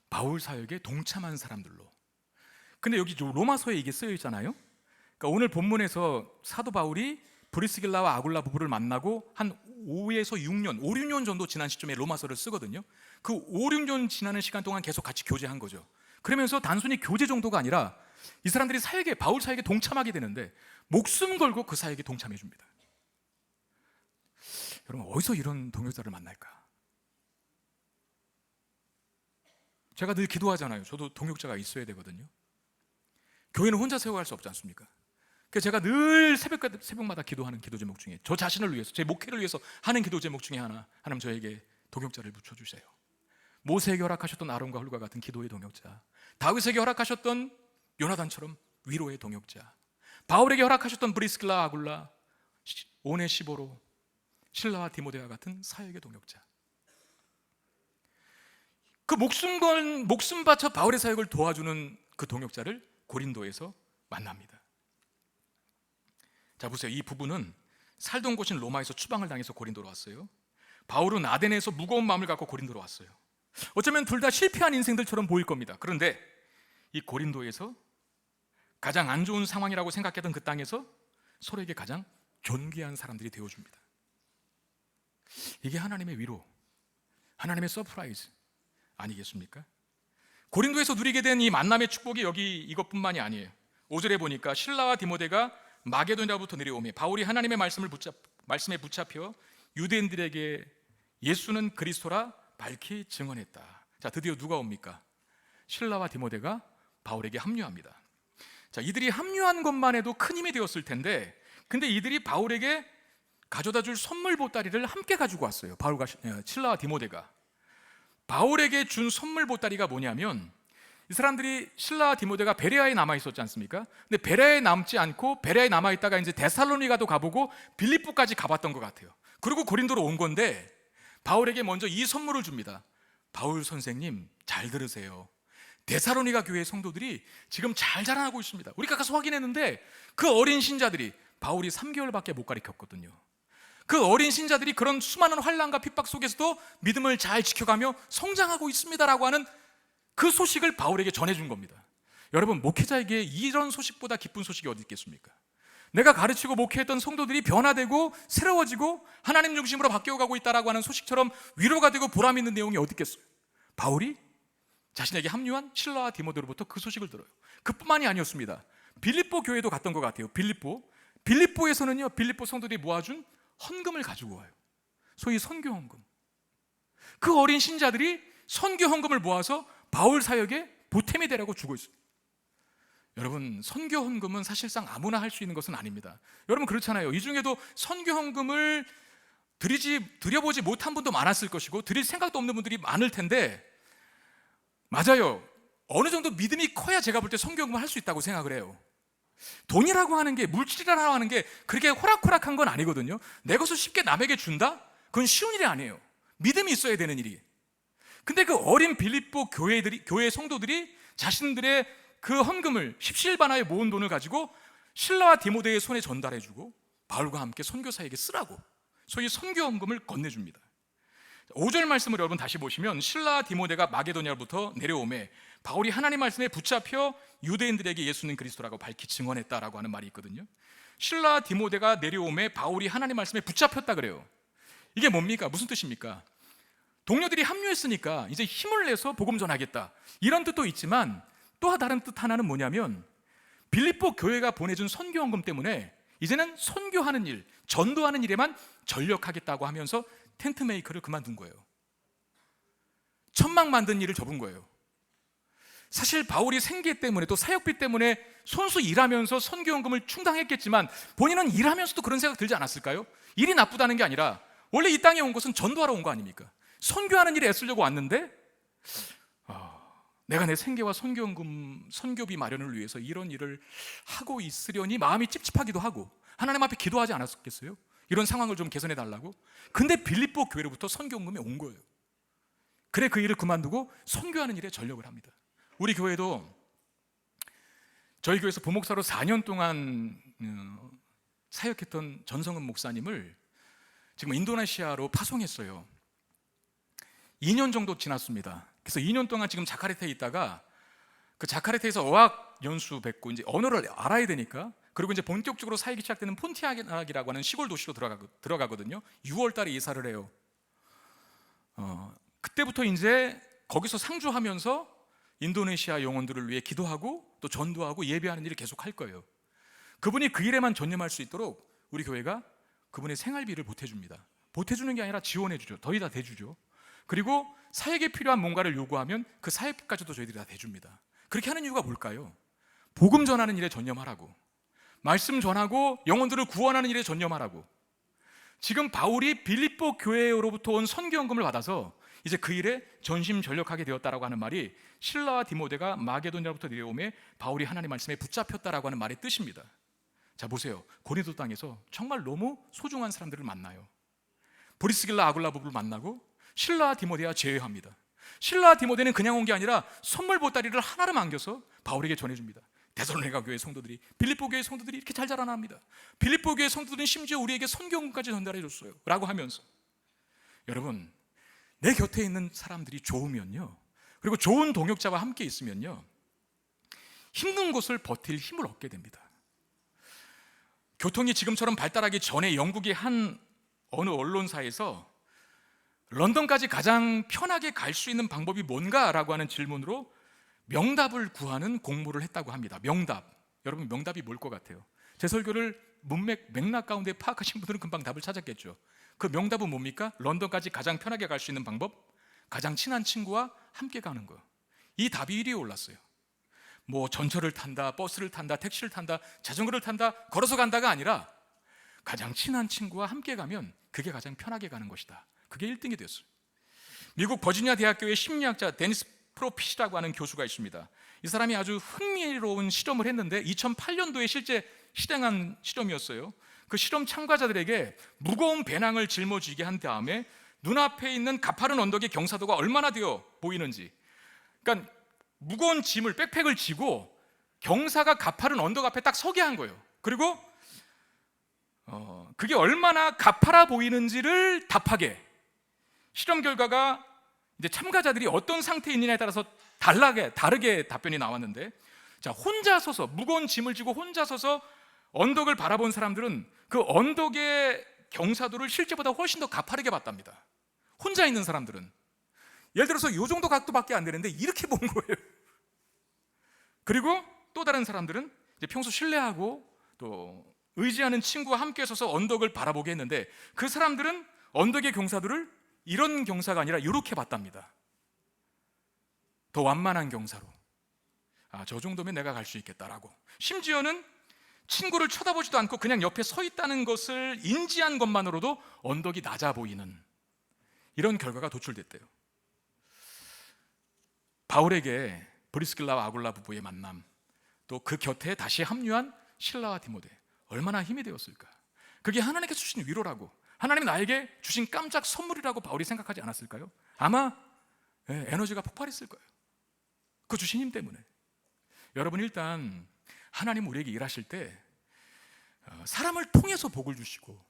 바울 사역에 동참한 사람들로. 근데 여기 로마서에 이게 쓰여 있잖아요. 그러니까 오늘 본문에서 사도 바울이 브리스길라와 아굴라 부부를 만나고 한 5에서 6년, 5, 6년 정도 지난 시점에 로마서를 쓰거든요. 그 5, 6년 지나는 시간 동안 계속 같이 교제한 거죠. 그러면서 단순히 교제 정도가 아니라 이 사람들이 사역에, 바울 사역에 동참하게 되는데 목숨 걸고 그 사역에 동참해 줍니다. 여러분 어디서 이런 동역자를 만날까? 제가 늘 기도하잖아요. 저도 동역자가 있어야 되거든요. 교회는 혼자 세워갈 수 없지 않습니까? 그래서 제가 늘 새벽마다 기도하는 기도 제목 중에, 저 자신을 위해서, 제 목회를 위해서 하는 기도 제목 중에 하나, 하나님 저에게 동역자를 붙여주세요. 모세에게 허락하셨던 아론과 홀과 같은 기도의 동역자, 다윗에게 허락하셨던 요나단처럼 위로의 동역자, 바울에게 허락하셨던 브리스길라 아굴라, 오네시보로, 실라와 디모데와 같은 사역의 동역자. 그 목숨 바쳐 바울의 사역을 도와주는 그 동역자를 고린도에서 만납니다. 자 보세요. 이 부부는 살던 곳인 로마에서 추방을 당해서 고린도로 왔어요. 바울은 아덴에서 무거운 마음을 갖고 고린도로 왔어요. 어쩌면 둘 다 실패한 인생들처럼 보일 겁니다. 그런데 이 고린도에서 가장 안 좋은 상황이라고 생각했던 그 땅에서 서로에게 가장 존귀한 사람들이 되어줍니다. 이게 하나님의 위로, 하나님의 서프라이즈 아니겠습니까? 고린도에서 누리게 된 이 만남의 축복이 여기 이것뿐만이 아니에요. 5절에 보니까 신라와 디모데가 마게도냐부터 내려오며 바울이 하나님의 말씀에 붙잡혀 유대인들에게 예수는 그리스도라 밝히 증언했다. 자, 드디어 누가 옵니까? 신라와 디모데가 바울에게 합류합니다. 자, 이들이 합류한 것만 해도 큰 힘이 되었을 텐데, 근데 이들이 바울에게 가져다 줄 선물 보따리를 함께 가지고 왔어요. 신라와 디모데가 바울에게 준 선물 보따리가 뭐냐면, 이 사람들이 신라와 디모데가 베레아에 남아 있었지 않습니까? 근데 베레아에 남지 않고 베레아에 남아 있다가 이제 데살로니가도 가보고 빌립보까지 가봤던 것 같아요. 그리고 고린도로 온 건데 바울에게 먼저 이 선물을 줍니다. 바울 선생님 잘 들으세요. 데살로니가 교회 성도들이 지금 잘 자라나고 있습니다. 우리가 가서 확인했는데 그 어린 신자들이 바울이 3개월밖에 못 가르쳤거든요. 그 어린 신자들이 그런 수많은 환난과 핍박 속에서도 믿음을 잘 지켜가며 성장하고 있습니다라고 하는 그 소식을 바울에게 전해준 겁니다. 여러분, 목회자에게 이런 소식보다 기쁜 소식이 어디 있겠습니까? 내가 가르치고 목회했던 성도들이 변화되고 새로워지고 하나님 중심으로 바뀌어가고 있다라고 하는 소식처럼 위로가 되고 보람 있는 내용이 어디 있겠어요? 바울이 자신에게 합류한 신라와 디모데로부터 그 소식을 들어요. 그뿐만이 아니었습니다. 빌립보 교회도 갔던 것 같아요. 빌립보에서는요, 빌립보 성도들이 모아준 헌금을 가지고 와요. 소위 선교 헌금. 그 어린 신자들이 선교 헌금을 모아서 바울 사역에 보탬이 되라고 주고 있어요. 여러분, 선교 헌금은 사실상 아무나 할 수 있는 것은 아닙니다. 여러분 그렇잖아요. 이 중에도 선교 헌금을 드려보지 못한 분도 많았을 것이고 드릴 생각도 없는 분들이 많을 텐데, 맞아요. 어느 정도 믿음이 커야 제가 볼 때 선교 헌금을 할 수 있다고 생각을 해요. 돈이라고 하는 게, 물질이라고 하는 게 그렇게 호락호락한 건 아니거든요. 내 것을 쉽게 남에게 준다? 그건 쉬운 일이 아니에요. 믿음이 있어야 되는 일이. 근데 그 어린 빌립보 교회 성도들이 자신들의 그 헌금을 십시일반하에 모은 돈을 가지고 신라와 디모데의 손에 전달해주고 바울과 함께 선교사에게 쓰라고 소위 선교 헌금을 건네줍니다. 5절 말씀을 여러분 다시 보시면 신라와 디모데가 마게도냐로부터 내려오매 바울이 하나님 말씀에 붙잡혀 유대인들에게 예수는 그리스도라고 밝히 증언했다라고 하는 말이 있거든요. 신라와 디모데가 내려오매 바울이 하나님 말씀에 붙잡혔다 그래요. 이게 뭡니까? 무슨 뜻입니까? 동료들이 합류했으니까 이제 힘을 내서 복음 전하겠다, 이런 뜻도 있지만 또 다른 뜻 하나는 뭐냐면 빌립보 교회가 보내준 선교헌금 때문에 이제는 선교하는 일, 전도하는 일에만 전력하겠다고 하면서 텐트 메이커를 그만둔 거예요. 천막 만든 일을 접은 거예요. 사실 바울이 생계 때문에 또 사역비 때문에 손수 일하면서 선교헌금을 충당했겠지만 본인은 일하면서도 그런 생각 들지 않았을까요? 일이 나쁘다는 게 아니라 원래 이 땅에 온 것은 전도하러 온 거 아닙니까? 선교하는 일에 애쓰려고 왔는데 내가 내 생계와 선교헌금, 선교비 마련을 위해서 이런 일을 하고 있으려니 마음이 찝찝하기도 하고 하나님 앞에 기도하지 않았겠어요? 이런 상황을 좀 개선해 달라고. 근데 빌립보 교회로부터 선교헌금이 온 거예요. 그래 그 일을 그만두고 선교하는 일에 전력을 합니다. 우리 교회도 저희 교회에서 부목사로 4년 동안 사역했던 전성은 목사님을 지금 인도네시아로 파송했어요. 2년 정도 지났습니다. 그래서 2년 동안 지금 자카르타에 있다가 그 자카르타에서 어학 연수 뵙고 이제 언어를 알아야 되니까, 그리고 이제 본격적으로 사역이 시작되는 폰티아나키라고 하는 시골 도시로 들어가거든요. 6월 달에 이사를 해요. 그때부터 이제 거기서 상주하면서 인도네시아 영혼들을 위해 기도하고 또 전도하고 예배하는 일을 계속 할 거예요. 그분이 그 일에만 전념할 수 있도록 우리 교회가 그분의 생활비를 보태줍니다. 보태주는 게 아니라 지원해주죠. 거의 다 대주죠. 그리고 사역에 필요한 뭔가를 요구하면 그 사역비까지도 저희들이 다 대줍니다. 그렇게 하는 이유가 뭘까요? 복음 전하는 일에 전념하라고, 말씀 전하고 영혼들을 구원하는 일에 전념하라고. 지금 바울이 빌립보 교회로부터 온 선교헌금을 받아서 이제 그 일에 전심전력하게 되었다라고 하는 말이 신라와 디모데가 마게도냐로부터 내려오매 바울이 하나님 말씀에 붙잡혔다라고 하는 말의 뜻입니다. 자 보세요. 고린도 땅에서 정말 너무 소중한 사람들을 만나요. 브리스길라 아굴라 부부를 만나고 신라와 디모데와 제외합니다. 신라와 디모데는 그냥 온 게 아니라 선물 보따리를 하나를 안겨서 바울에게 전해줍니다. 데살로니가 교회 성도들이, 빌립보 교회 성도들이 이렇게 잘 자라납니다. 빌립보 교회 성도들은 심지어 우리에게 선교훈까지 전달해 줬어요 라고 하면서, 여러분, 내 곁에 있는 사람들이 좋으면요, 그리고 좋은 동역자와 함께 있으면요, 힘든 곳을 버틸 힘을 얻게 됩니다. 교통이 지금처럼 발달하기 전에 영국의 한 어느 언론사에서 런던까지 가장 편하게 갈 수 있는 방법이 뭔가라고 하는 질문으로 명답을 구하는 공모를 했다고 합니다. 명답. 여러분, 명답이 뭘 것 같아요? 제 설교를 맥락 가운데 파악하신 분들은 금방 답을 찾았겠죠. 그 명답은 뭡니까? 런던까지 가장 편하게 갈 수 있는 방법, 가장 친한 친구와 함께 가는 거. 이 답이 1위에 올랐어요. 뭐 전철을 탄다, 버스를 탄다, 택시를 탄다, 자전거를 탄다, 걸어서 간다가 아니라 가장 친한 친구와 함께 가면 그게 가장 편하게 가는 것이다. 그게 1등이 됐어요. 미국 버지니아 대학교의 심리학자 데니스 프로핏이라고 하는 교수가 있습니다. 이 사람이 아주 흥미로운 실험을 했는데 2008년도에 실제 실행한 실험이었어요. 그 실험 참가자들에게 무거운 배낭을 짊어지게 한 다음에 눈앞에 있는 가파른 언덕의 경사도가 얼마나 되어 보이는지, 그러니까 무거운 짐을, 백팩을 지고 경사가 가파른 언덕 앞에 딱 서게 한 거예요. 그리고 그게 얼마나 가파라 보이는지를 답하게. 실험 결과가 이제 참가자들이 어떤 상태에 있느냐에 따라서 다르게 답변이 나왔는데, 자, 혼자 서서, 무거운 짐을 지고 혼자 서서 언덕을 바라본 사람들은 그 언덕의 경사도를 실제보다 훨씬 더 가파르게 봤답니다. 혼자 있는 사람들은 예를 들어서 이 정도 각도밖에 안 되는데 이렇게 본 거예요. 그리고 또 다른 사람들은 이제 평소 신뢰하고 또 의지하는 친구와 함께 서서 언덕을 바라보게 했는데, 그 사람들은 언덕의 경사도를 이런 경사가 아니라 이렇게 봤답니다. 더 완만한 경사로. 저 정도면 내가 갈 수 있겠다라고. 심지어는 친구를 쳐다보지도 않고 그냥 옆에 서 있다는 것을 인지한 것만으로도 언덕이 낮아 보이는 이런 결과가 도출됐대요. 바울에게 브리스길라와 아굴라 부부의 만남, 또 그 곁에 다시 합류한 실라와 디모데, 얼마나 힘이 되었을까. 그게 하나님께서 주신 위로라고, 하나님이 나에게 주신 깜짝 선물이라고 바울이 생각하지 않았을까요? 아마 에너지가 폭발했을 거예요. 그 주신 힘 때문에. 여러분, 일단 하나님 우리에게 일하실 때 사람을 통해서 복을 주시고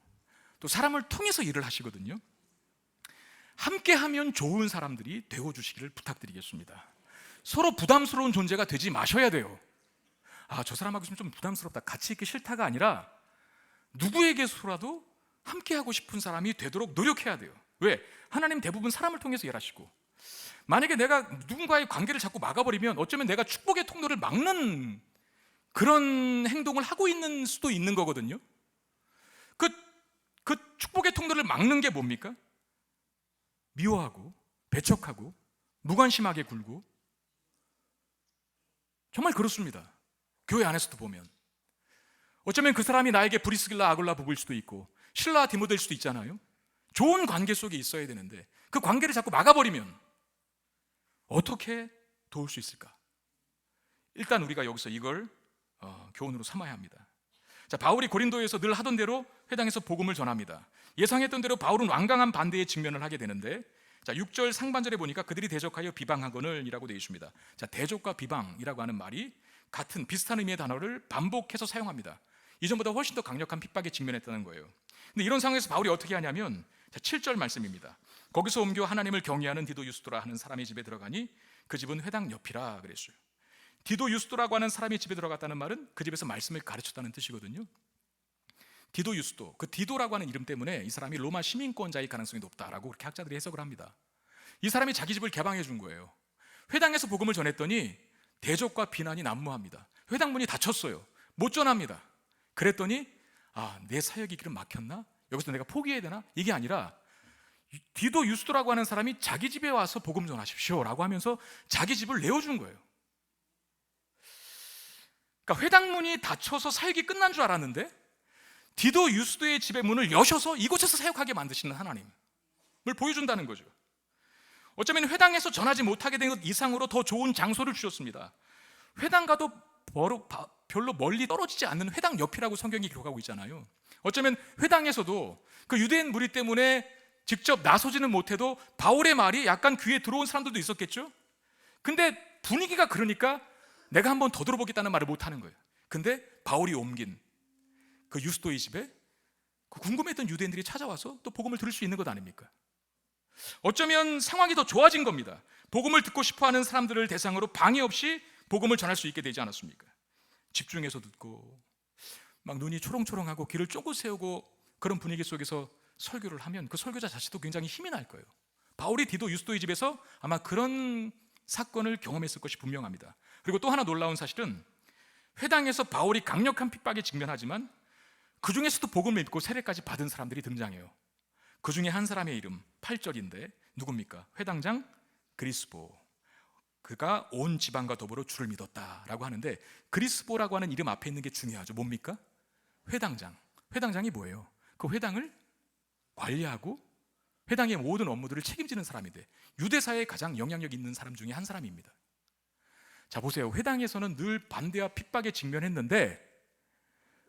또 사람을 통해서 일을 하시거든요. 함께하면 좋은 사람들이 되어주시기를 부탁드리겠습니다. 서로 부담스러운 존재가 되지 마셔야 돼요. 저 사람하고 있으면 좀 부담스럽다, 같이 있기 싫다가 아니라 누구에게서라도 함께하고 싶은 사람이 되도록 노력해야 돼요. 왜? 하나님 대부분 사람을 통해서 일하시고, 만약에 내가 누군가의 관계를 자꾸 막아버리면 어쩌면 내가 축복의 통로를 막는 그런 행동을 하고 있는 수도 있는 거거든요. 그 축복의 통로를 막는 게 뭡니까? 미워하고 배척하고 무관심하게 굴고, 정말 그렇습니다. 교회 안에서도 보면 어쩌면 그 사람이 나에게 브리스길라 아굴라 부부일 수도 있고 실라 디모데일 수도 있잖아요. 좋은 관계 속에 있어야 되는데 그 관계를 자꾸 막아버리면 어떻게 도울 수 있을까? 일단 우리가 여기서 이걸 교훈으로 삼아야 합니다. 자, 바울이 고린도에서 늘 하던 대로 회당에서 복음을 전합니다. 예상했던 대로 바울은 완강한 반대에 직면을 하게 되는데, 자, 6절 상반절에 보니까 그들이 대적하여 비방하거늘 이라고 되어 있습니다. 자, 대적과 비방이라고 하는 말이 같은 비슷한 의미의 단어를 반복해서 사용합니다. 이전보다 훨씬 더 강력한 핍박에 직면했다는 거예요. 근데 이런 상황에서 바울이 어떻게 하냐면, 자, 7절 말씀입니다. 거기서 옮겨 하나님을 경외하는 디도 유스도라 하는 사람의 집에 들어가니 그 집은 회당 옆이라 그랬어요. 디도 유스도라고 하는 사람의 집에 들어갔다는 말은 그 집에서 말씀을 가르쳤다는 뜻이거든요. 디도 유스도, 그 디도라고 하는 이름 때문에 이 사람이 로마 시민권자일 가능성이 높다라고 그렇게 학자들이 해석을 합니다. 이 사람이 자기 집을 개방해 준 거예요. 회당에서 복음을 전했더니 대적과 비난이 난무합니다. 회당 문이 닫혔어요. 못 전합니다. 그랬더니 내 사역이 길은 막혔나? 여기서 내가 포기해야 되나? 이게 아니라 디도 유스도라고 하는 사람이 자기 집에 와서 복음 전하십시오 라고 하면서 자기 집을 내어준 거예요. 그러니까 회당 문이 닫혀서 사역이 끝난 줄 알았는데 디도 유스도의 집의 문을 여셔서 이곳에서 사역하게 만드시는 하나님을 보여준다는 거죠. 어쩌면 회당에서 전하지 못하게 된 것 이상으로 더 좋은 장소를 주셨습니다. 회당과도 별로 멀리 떨어지지 않는 회당 옆이라고 성경이 기록하고 있잖아요. 어쩌면 회당에서도 그 유대인 무리 때문에 직접 나서지는 못해도 바울의 말이 약간 귀에 들어온 사람들도 있었겠죠. 근데 분위기가 그러니까 내가 한번 더 들어보겠다는 말을 못 하는 거예요. 근데 바울이 옮긴 그 유스도의 집에 그 궁금했던 유대인들이 찾아와서 또 복음을 들을 수 있는 것 아닙니까? 어쩌면 상황이 더 좋아진 겁니다. 복음을 듣고 싶어하는 사람들을 대상으로 방해 없이 복음을 전할 수 있게 되지 않았습니까? 집중해서 듣고 막 눈이 초롱초롱하고 귀를 쫑긋 세우고 그런 분위기 속에서 설교를 하면 그 설교자 자체도 굉장히 힘이 날 거예요. 바울이 디도 유스도의 집에서 아마 그런 사건을 경험했을 것이 분명합니다. 그리고 또 하나 놀라운 사실은 회당에서 바울이 강력한 핍박에 직면하지만 그 중에서도 복음을 믿고 세례까지 받은 사람들이 등장해요. 그 중에 한 사람의 이름 8절인데 누굽니까? 회당장 그리스보. 그가 온 지방과 더불어 주를 믿었다라고 하는데 그리스보라고 하는 이름 앞에 있는 게 중요하죠. 뭡니까? 회당장. 회당장이 뭐예요? 그 회당을 관리하고 회당의 모든 업무들을 책임지는 사람인데 유대사회에 가장 영향력 있는 사람 중에 한 사람입니다. 자 보세요. 회당에서는 늘 반대와 핍박에 직면했는데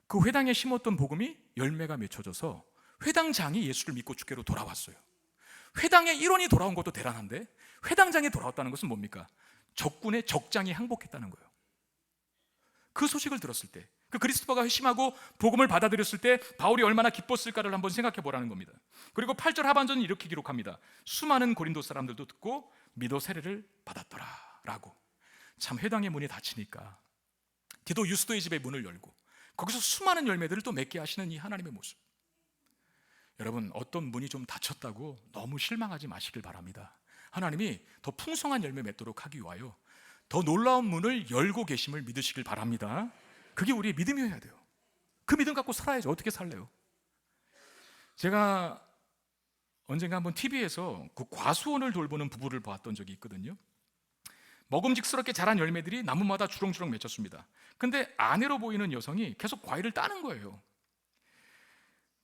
그 회당에 심었던 복음이 열매가 맺혀져서 회당장이 예수를 믿고 주께로 돌아왔어요. 회당의 일원이 돌아온 것도 대단한데 회당장이 돌아왔다는 것은 뭡니까? 적군의 적장이 항복했다는 거예요. 그 소식을 들었을 때 그 그리스도가 회심하고 복음을 받아들였을 때 바울이 얼마나 기뻤을까를 한번 생각해 보라는 겁니다. 그리고 8절 하반절은 이렇게 기록합니다. 수많은 고린도 사람들도 듣고 믿어 세례를 받았더라 라고. 참 회당의 문이 닫히니까 디도 유스도의 집의 문을 열고 거기서 수많은 열매들을 또 맺게 하시는 이 하나님의 모습. 여러분 어떤 문이 좀 닫혔다고 너무 실망하지 마시길 바랍니다. 하나님이 더 풍성한 열매 맺도록 하기 위하여 더 놀라운 문을 열고 계심을 믿으시길 바랍니다. 그게 우리의 믿음이어야 돼요. 그 믿음 갖고 살아야지. 어떻게 살래요? 제가 언젠가 한번 TV에서 그 과수원을 돌보는 부부를 보았던 적이 있거든요. 먹음직스럽게 자란 열매들이 나무마다 주렁주렁 맺혔습니다. 근데 아내로 보이는 여성이 계속 과일을 따는 거예요.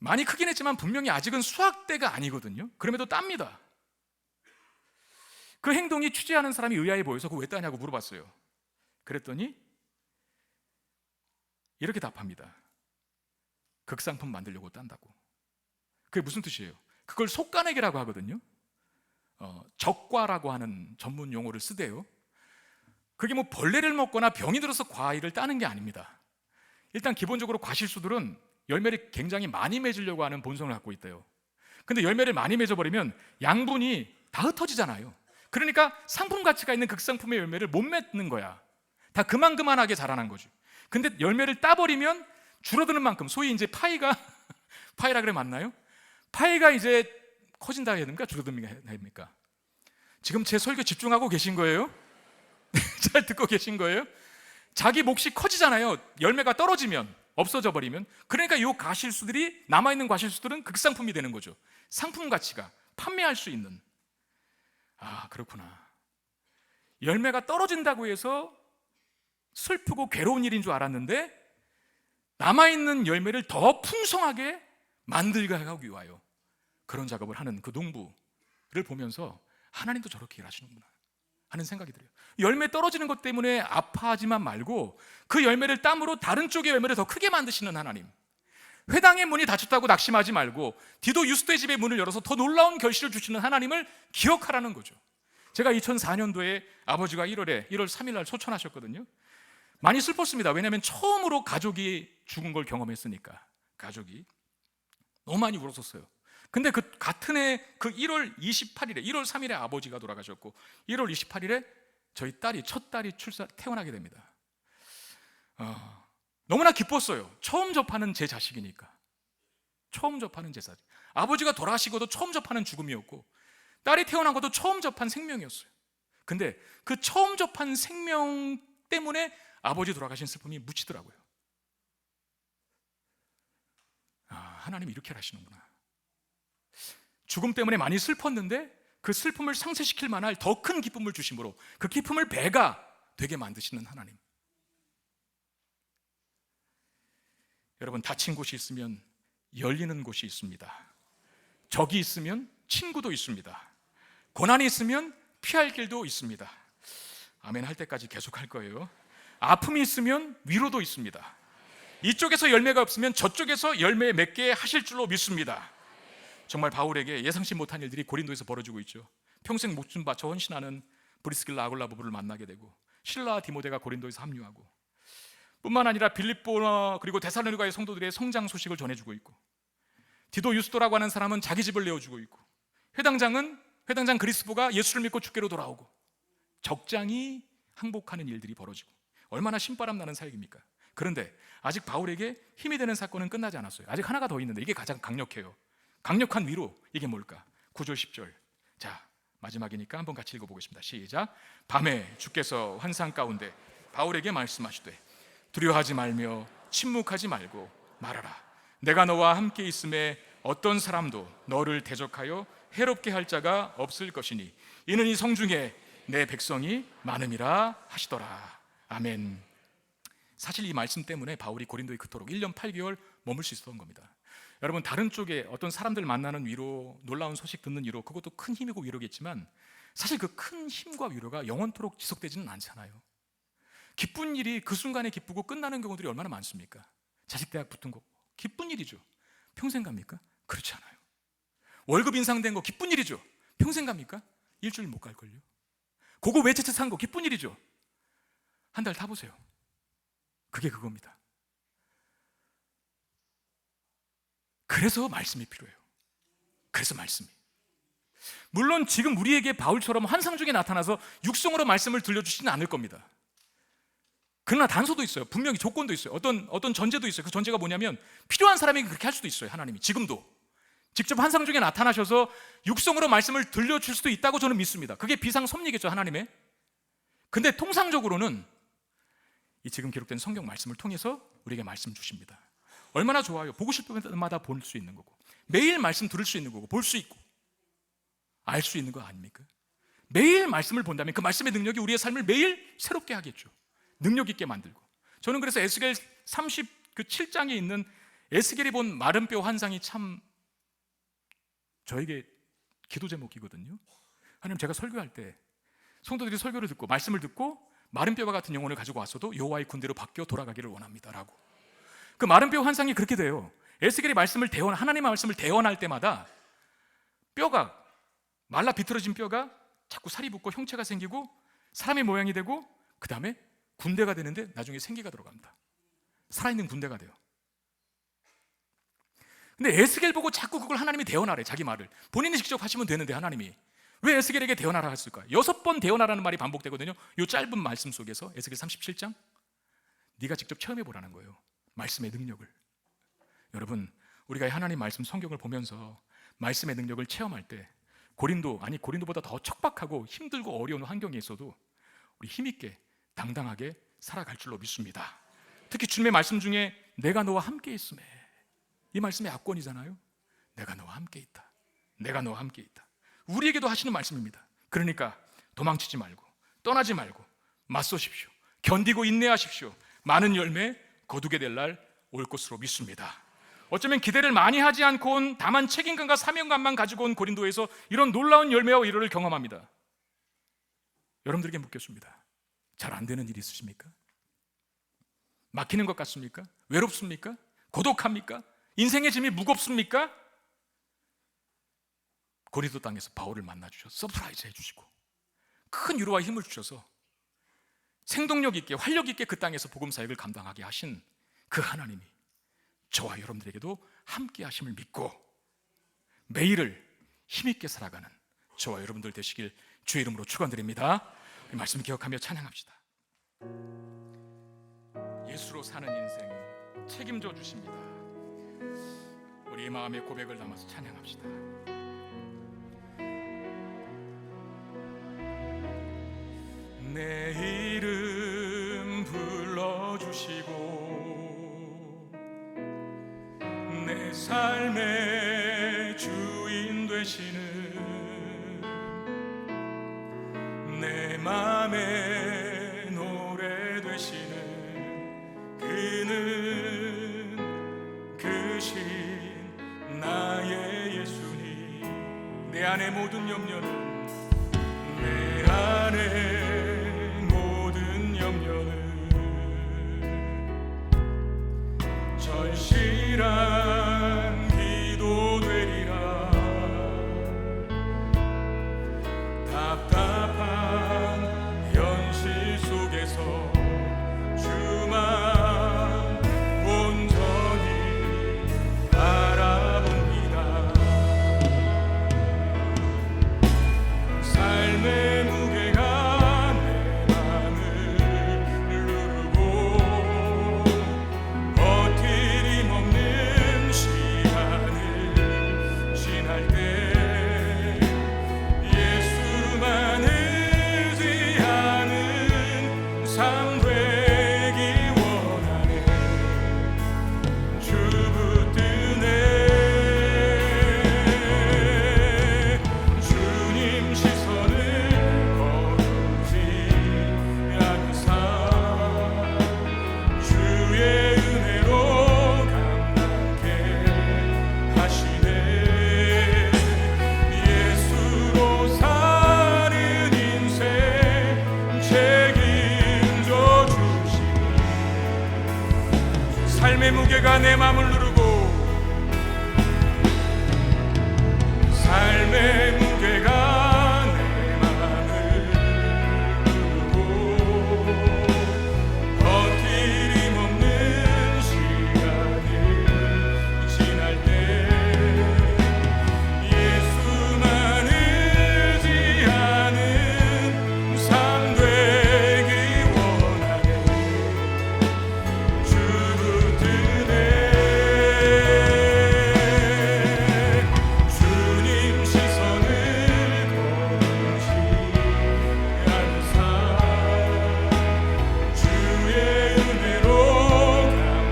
많이 크긴 했지만 분명히 아직은 수확 때가 아니거든요. 그럼에도 땁니다. 그 행동이 취재하는 사람이 의아해 보여서 그거 왜 따냐고 물어봤어요. 그랬더니 이렇게 답합니다. 극상품 만들려고 딴다고. 그게 무슨 뜻이에요? 그걸 속가내기라고 하거든요. 적과라고 하는 전문 용어를 쓰대요. 그게 뭐 벌레를 먹거나 병이 들어서 과일을 따는 게 아닙니다. 일단 기본적으로 과실수들은 열매를 굉장히 많이 맺으려고 하는 본성을 갖고 있대요. 근데 열매를 많이 맺어버리면 양분이 다 흩어지잖아요. 그러니까 상품 가치가 있는 극상품의 열매를 못 맺는 거야. 다 그만하게 자라난 거죠. 근데 열매를 따버리면 줄어드는 만큼 소위 이제 파이가 파이라 그래 맞나요? 파이가 이제 커진다 해야 됩니까? 줄어듭니까? 해야 됩니까? 지금 제 설교 집중하고 계신 거예요? 잘 듣고 계신 거예요? 자기 몫이 커지잖아요. 열매가 떨어지면 없어져 버리면. 그러니까 이 과실수들이 남아있는 과실수들은 극상품이 되는 거죠. 상품 가치가 판매할 수 있는. 아 그렇구나. 열매가 떨어진다고 해서 슬프고 괴로운 일인 줄 알았는데 남아있는 열매를 더 풍성하게 만들게 하기 위하여 그런 작업을 하는 그 농부를 보면서 하나님도 저렇게 일하시는구나 하는 생각이 들어요. 열매 떨어지는 것 때문에 아파하지만 말고 그 열매를 땀으로 다른 쪽의 열매를 더 크게 만드시는 하나님. 회당의 문이 닫혔다고 낙심하지 말고 디도 유스도의 집의 문을 열어서 더 놀라운 결실을 주시는 하나님을 기억하라는 거죠. 제가 2004년도에 아버지가 1월 3일 날 소천하셨거든요. 많이 슬펐습니다. 왜냐하면 처음으로 가족이 죽은 걸 경험했으니까. 가족이 너무 많이 울었었어요. 근데 그 같은 해 그 1월 28일에 1월 3일에 아버지가 돌아가셨고 1월 28일에 저희 첫 딸이 태어나게 됩니다. 너무나 기뻤어요. 처음 접하는 제 자식이니까. 처음 접하는 제 자식. 아버지가 돌아가시고도 처음 접하는 죽음이었고 딸이 태어난 것도 처음 접한 생명이었어요. 근데 그 처음 접한 생명 때문에 아버지 돌아가신 슬픔이 묻히더라고요. 하나님이 이렇게 하시는구나. 죽음 때문에 많이 슬펐는데 그 슬픔을 상쇄시킬 만할 더 큰 기쁨을 주심으로 그 기쁨을 배가 되게 만드시는 하나님. 여러분 닫힌 곳이 있으면 열리는 곳이 있습니다. 적이 있으면 친구도 있습니다. 고난이 있으면 피할 길도 있습니다. 아멘 할 때까지 계속 할 거예요. 아픔이 있으면 위로도 있습니다. 이쪽에서 열매가 없으면 저쪽에서 열매 맺게 하실 줄로 믿습니다. 정말 바울에게 예상치 못한 일들이 고린도에서 벌어지고 있죠. 평생 목숨 바쳐 헌신하는 브리스길라 아굴라 부부를 만나게 되고 실라와 디모데가 고린도에서 합류하고, 뿐만 아니라 빌립보나 그리고 데살로니가의 성도들의 성장 소식을 전해주고 있고, 디도 유스도라고 하는 사람은 자기 집을 내어주고 있고, 회당장 그리스보가 예수를 믿고 주께로 돌아오고, 적장이 항복하는 일들이 벌어지고, 얼마나 신바람 나는 사역입니까? 그런데 아직 바울에게 힘이 되는 사건은 끝나지 않았어요. 아직 하나가 더 있는데 이게 가장 강력해요. 강력한 위로, 이게 뭘까? 9절 10절. 자, 마지막이니까 한번 같이 읽어보겠습니다. 시작. 밤에 주께서 환상 가운데 바울에게 말씀하시되 두려워하지 말며 침묵하지 말고 말하라. 내가 너와 함께 있음에 어떤 사람도 너를 대적하여 해롭게 할 자가 없을 것이니 이는 이 성중에 내 백성이 많음이라 하시더라. 아멘. 사실 이 말씀 때문에 바울이 고린도에 그토록 1년 8개월 머물 수 있었던 겁니다. 여러분, 다른 쪽에 어떤 사람들 만나는 위로, 놀라운 소식 듣는 위로, 그것도 큰 힘이고 위로겠지만 사실 그 큰 힘과 위로가 영원토록 지속되지는 않잖아요. 기쁜 일이 그 순간에 기쁘고 끝나는 경우들이 얼마나 많습니까? 자식 대학 붙은 거 기쁜 일이죠. 평생 갑니까? 그렇지 않아요. 월급 인상된 거 기쁜 일이죠. 평생 갑니까? 일주일 못 갈걸요. 고급 외제차 산 거 기쁜 일이죠. 한 달 타보세요. 그게 그겁니다. 그래서 말씀이 필요해요. 그래서 말씀이, 물론 지금 우리에게 바울처럼 환상 중에 나타나서 육성으로 말씀을 들려주시지는 않을 겁니다. 그러나 단서도 있어요. 분명히 조건도 있어요. 어떤 전제도 있어요. 그 전제가 뭐냐면 필요한 사람에게 그렇게 할 수도 있어요. 하나님이 지금도 직접 환상 중에 나타나셔서 육성으로 말씀을 들려줄 수도 있다고 저는 믿습니다. 그게 비상섭리겠죠, 하나님의. 근데 통상적으로는 이 지금 기록된 성경 말씀을 통해서 우리에게 말씀 주십니다. 얼마나 좋아요. 보고 싶을 때마다 볼 수 있는 거고, 매일 말씀 들을 수 있는 거고, 볼 수 있고 알 수 있는 거 아닙니까? 매일 말씀을 본다면 그 말씀의 능력이 우리의 삶을 매일 새롭게 하겠죠. 능력 있게 만들고. 저는 그래서 에스겔 37장에 있는 에스겔이 본 마른 뼈 환상이 참 저에게 기도 제목이거든요. 하나님, 제가 설교할 때 성도들이 설교를 듣고 말씀을 듣고 마른 뼈와 같은 영혼을 가지고 왔어도 여호와의 군대로 바뀌어 돌아가기를 원합니다라고. 그 마른 뼈 환상이 그렇게 돼요. 에스겔이 하나님의 말씀을 대언할 때마다 뼈가 말라 비틀어진 뼈가 자꾸 살이 붙고 형체가 생기고 사람의 모양이 되고, 그 다음에 군대가 되는데 나중에 생기가 들어갑니다. 살아있는 군대가 돼요. 근데 에스겔 보고 자꾸 그걸 하나님이 대언하래. 자기 말을 본인이 직접 하시면 되는데 하나님이 왜 에스겔에게 대언하라 했을까? 6번 대언하라는 말이 반복되거든요. 이 짧은 말씀 속에서 에스겔 37장, 네가 직접 체험해 보라는 거예요. 말씀의 능력을. 여러분, 우리가 하나님 말씀 성경을 보면서 말씀의 능력을 체험할 때 고린도보다 더 척박하고 힘들고 어려운 환경에 있어도 우리 힘있게 당당하게 살아갈 줄로 믿습니다. 특히 주님의 말씀 중에 내가 너와 함께 있음에, 이 말씀의 압권이잖아요. 내가 너와 함께 있다. 내가 너와 함께 있다. 우리에게도 하시는 말씀입니다. 그러니까 도망치지 말고 떠나지 말고 맞서십시오. 견디고 인내하십시오. 많은 열매 거두게 될 날 올 것으로 믿습니다. 어쩌면 기대를 많이 하지 않고 온, 다만 책임감과 사명감만 가지고 온 고린도에서 이런 놀라운 열매와 위로를 경험합니다. 여러분들에게 묻겠습니다. 잘 안 되는 일이 있으십니까? 막히는 것 같습니까? 외롭습니까? 고독합니까? 인생의 짐이 무겁습니까? 고린도 땅에서 바울을 만나주셔서 서프라이즈 해주시고 큰 위로와 힘을 주셔서 생동력 있게 활력 있게 그 땅에서 복음 사역을 감당하게 하신 그 하나님이 저와 여러분들에게도 함께 하심을 믿고 매일을 힘있게 살아가는 저와 여러분들 되시길 주의 이름으로 축원드립니다. 이 말씀 기억하며 찬양합시다. 예수로 사는 인생 책임져 주십니다. 우리의 마음의 고백을 담아서 찬양합시다. 내 이름 불러주시고 내 삶의 주인 되시는 내 맘의 노래 되시는 그는 그신 나의 예수님. 내 안의 모든 염려는 내 안의 모든 염려는 절실한 기도 되리라. 답답한 현실 속에 삶의 무게가 내 맘을 누르고 삶의 무게가 내 맘을 누르고 버티림 없는 시간을 지날 때 예수만 의지하는 삶 되기 원하네. 주 붙드네. 주님 시선을 거두지 않으사 주의 은혜로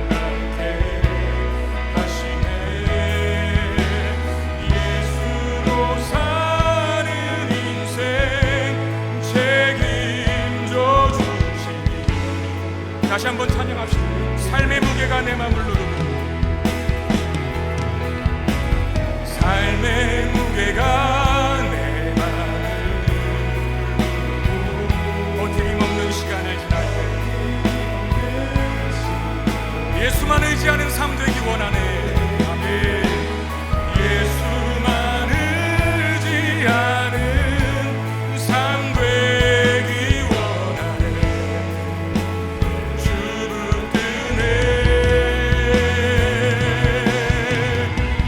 감각해 하시네. 예수로 사는 인생 책임져 주시니. 다시 한번 찬양합시다. 삶의 무게가 내 맘을 누르고 삶의 무게가 내 맘을 누르고 버티림 없는 시간을 지날 때 예수만 의지하는 삶 되기 원하네. 아멘. 예수만 의지하는 삶 되기 원하네. 주 붙드네.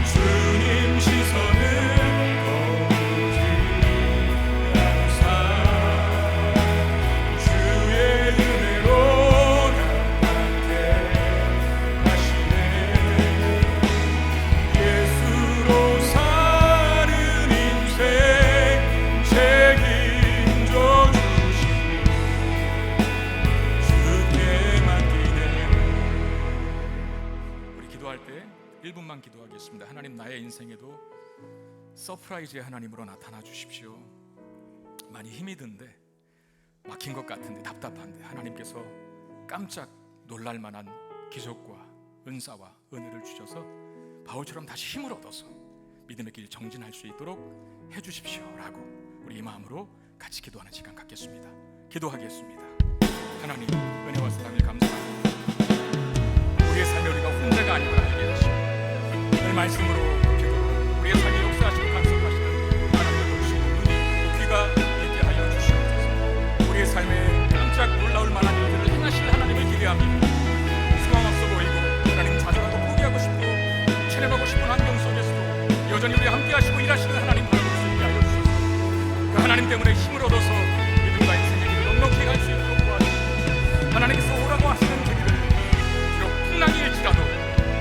주님 시선을 거두지 않으사 주의 은혜로 감각해 하시네. 예수로 사는 인생 책임져 주시니 주께 맡기네. 우리 기도할 때 1분만 기도하겠습니다. 하나님, 나의 인생에도 서프라이즈의 하나님으로 나타나 주십시오. 많이 힘이 든데, 막힌 것 같은데, 답답한데 하나님께서 깜짝 놀랄 만한 기적과 은사와 은혜를 주셔서 바울처럼 다시 힘을 얻어서 믿음의 길 정진할 수 있도록 해주십시오라고 우리 이 마음으로 같이 기도하는 시간 갖겠습니다. 기도하겠습니다. 하나님, 은혜와 사랑을 감사합니다. 우리의 삶에 우리가 혼자가 아니라 알게 하시고 이 말씀으로 기도로 우리의 삶에 역사하시고 간섭하시는 하나님을 볼 수 있는 눈이, 귀가 있게 하여 주시옵소서. 우리의 삶에 깜짝 놀라울 만한 일들을 행하실 하나님을 기대합니다. 소망 없어 보이고 하나님 좌절하고 포기하고 싶고 체념하고 싶은 환경 속에서도 여전히 우리 함께 하시고 일하시는 하나님 바라볼 수 있게 하여 주소서. 그 하나님 때문에 힘을 얻어서 믿음과 인생의 길을 넉넉히 갈 수 있도록 도와주시고 하나님께서 오라고 하시는 그 길을 비록 풍랑일지라도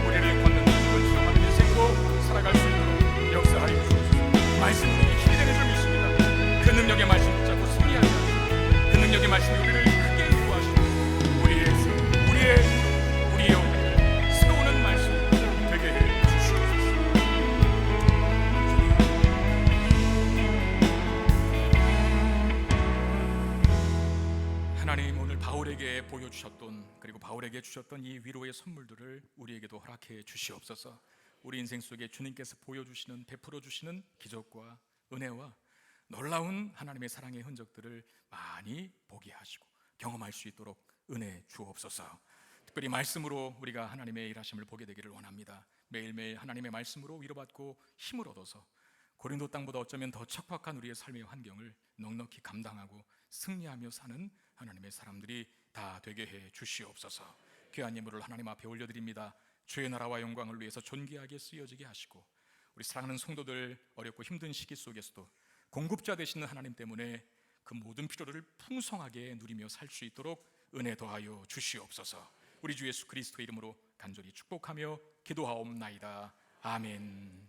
우리를 걷는 기분 수용하는 인생으로 살아갈 수 있도록 역사하여 주소서. 말씀으로 힘이 되는 줄 믿습니다. 그 능력의 말씀 붙잡고 승리하자. 그 능력의 말씀이 우리를 크게 인도하시고 우리의 삶, 우리의 영혼을 세우는 말씀 되게 해 주시옵소서. 하나님, 오늘 바울에게 보여주셨던, 그리고 바울에게 주셨던 이 위로의 선물들을 우리에게도 허락해 주시옵소서. 우리 인생 속에 주님께서 보여주시는, 베풀어 주시는 기적과 은혜와 놀라운 하나님의 사랑의 흔적들을 많이 보게 하시고 경험할 수 있도록 은혜 주옵소서. 특별히 말씀으로 우리가 하나님의 일하심을 보게 되기를 원합니다. 매일매일 하나님의 말씀으로 위로받고 힘을 얻어서 고린도 땅보다 어쩌면 더 척박한 우리의 삶의 환경을 넉넉히 감당하고 승리하며 사는 하나님의 사람들이 다 되게 해 주시옵소서. 귀한 예물을 하나님 앞에 올려드립니다. 주의 나라와 영광을 위해서 존귀하게 쓰여지게 하시고 우리 사랑하는 성도들 어렵고 힘든 시기 속에서도 공급자 되시는 하나님 때문에 그 모든 필요를 풍성하게 누리며 살 수 있도록 은혜 더하여 주시옵소서. 우리 주 예수 그리스도의 이름으로 간절히 축복하며 기도하옵나이다. 아멘.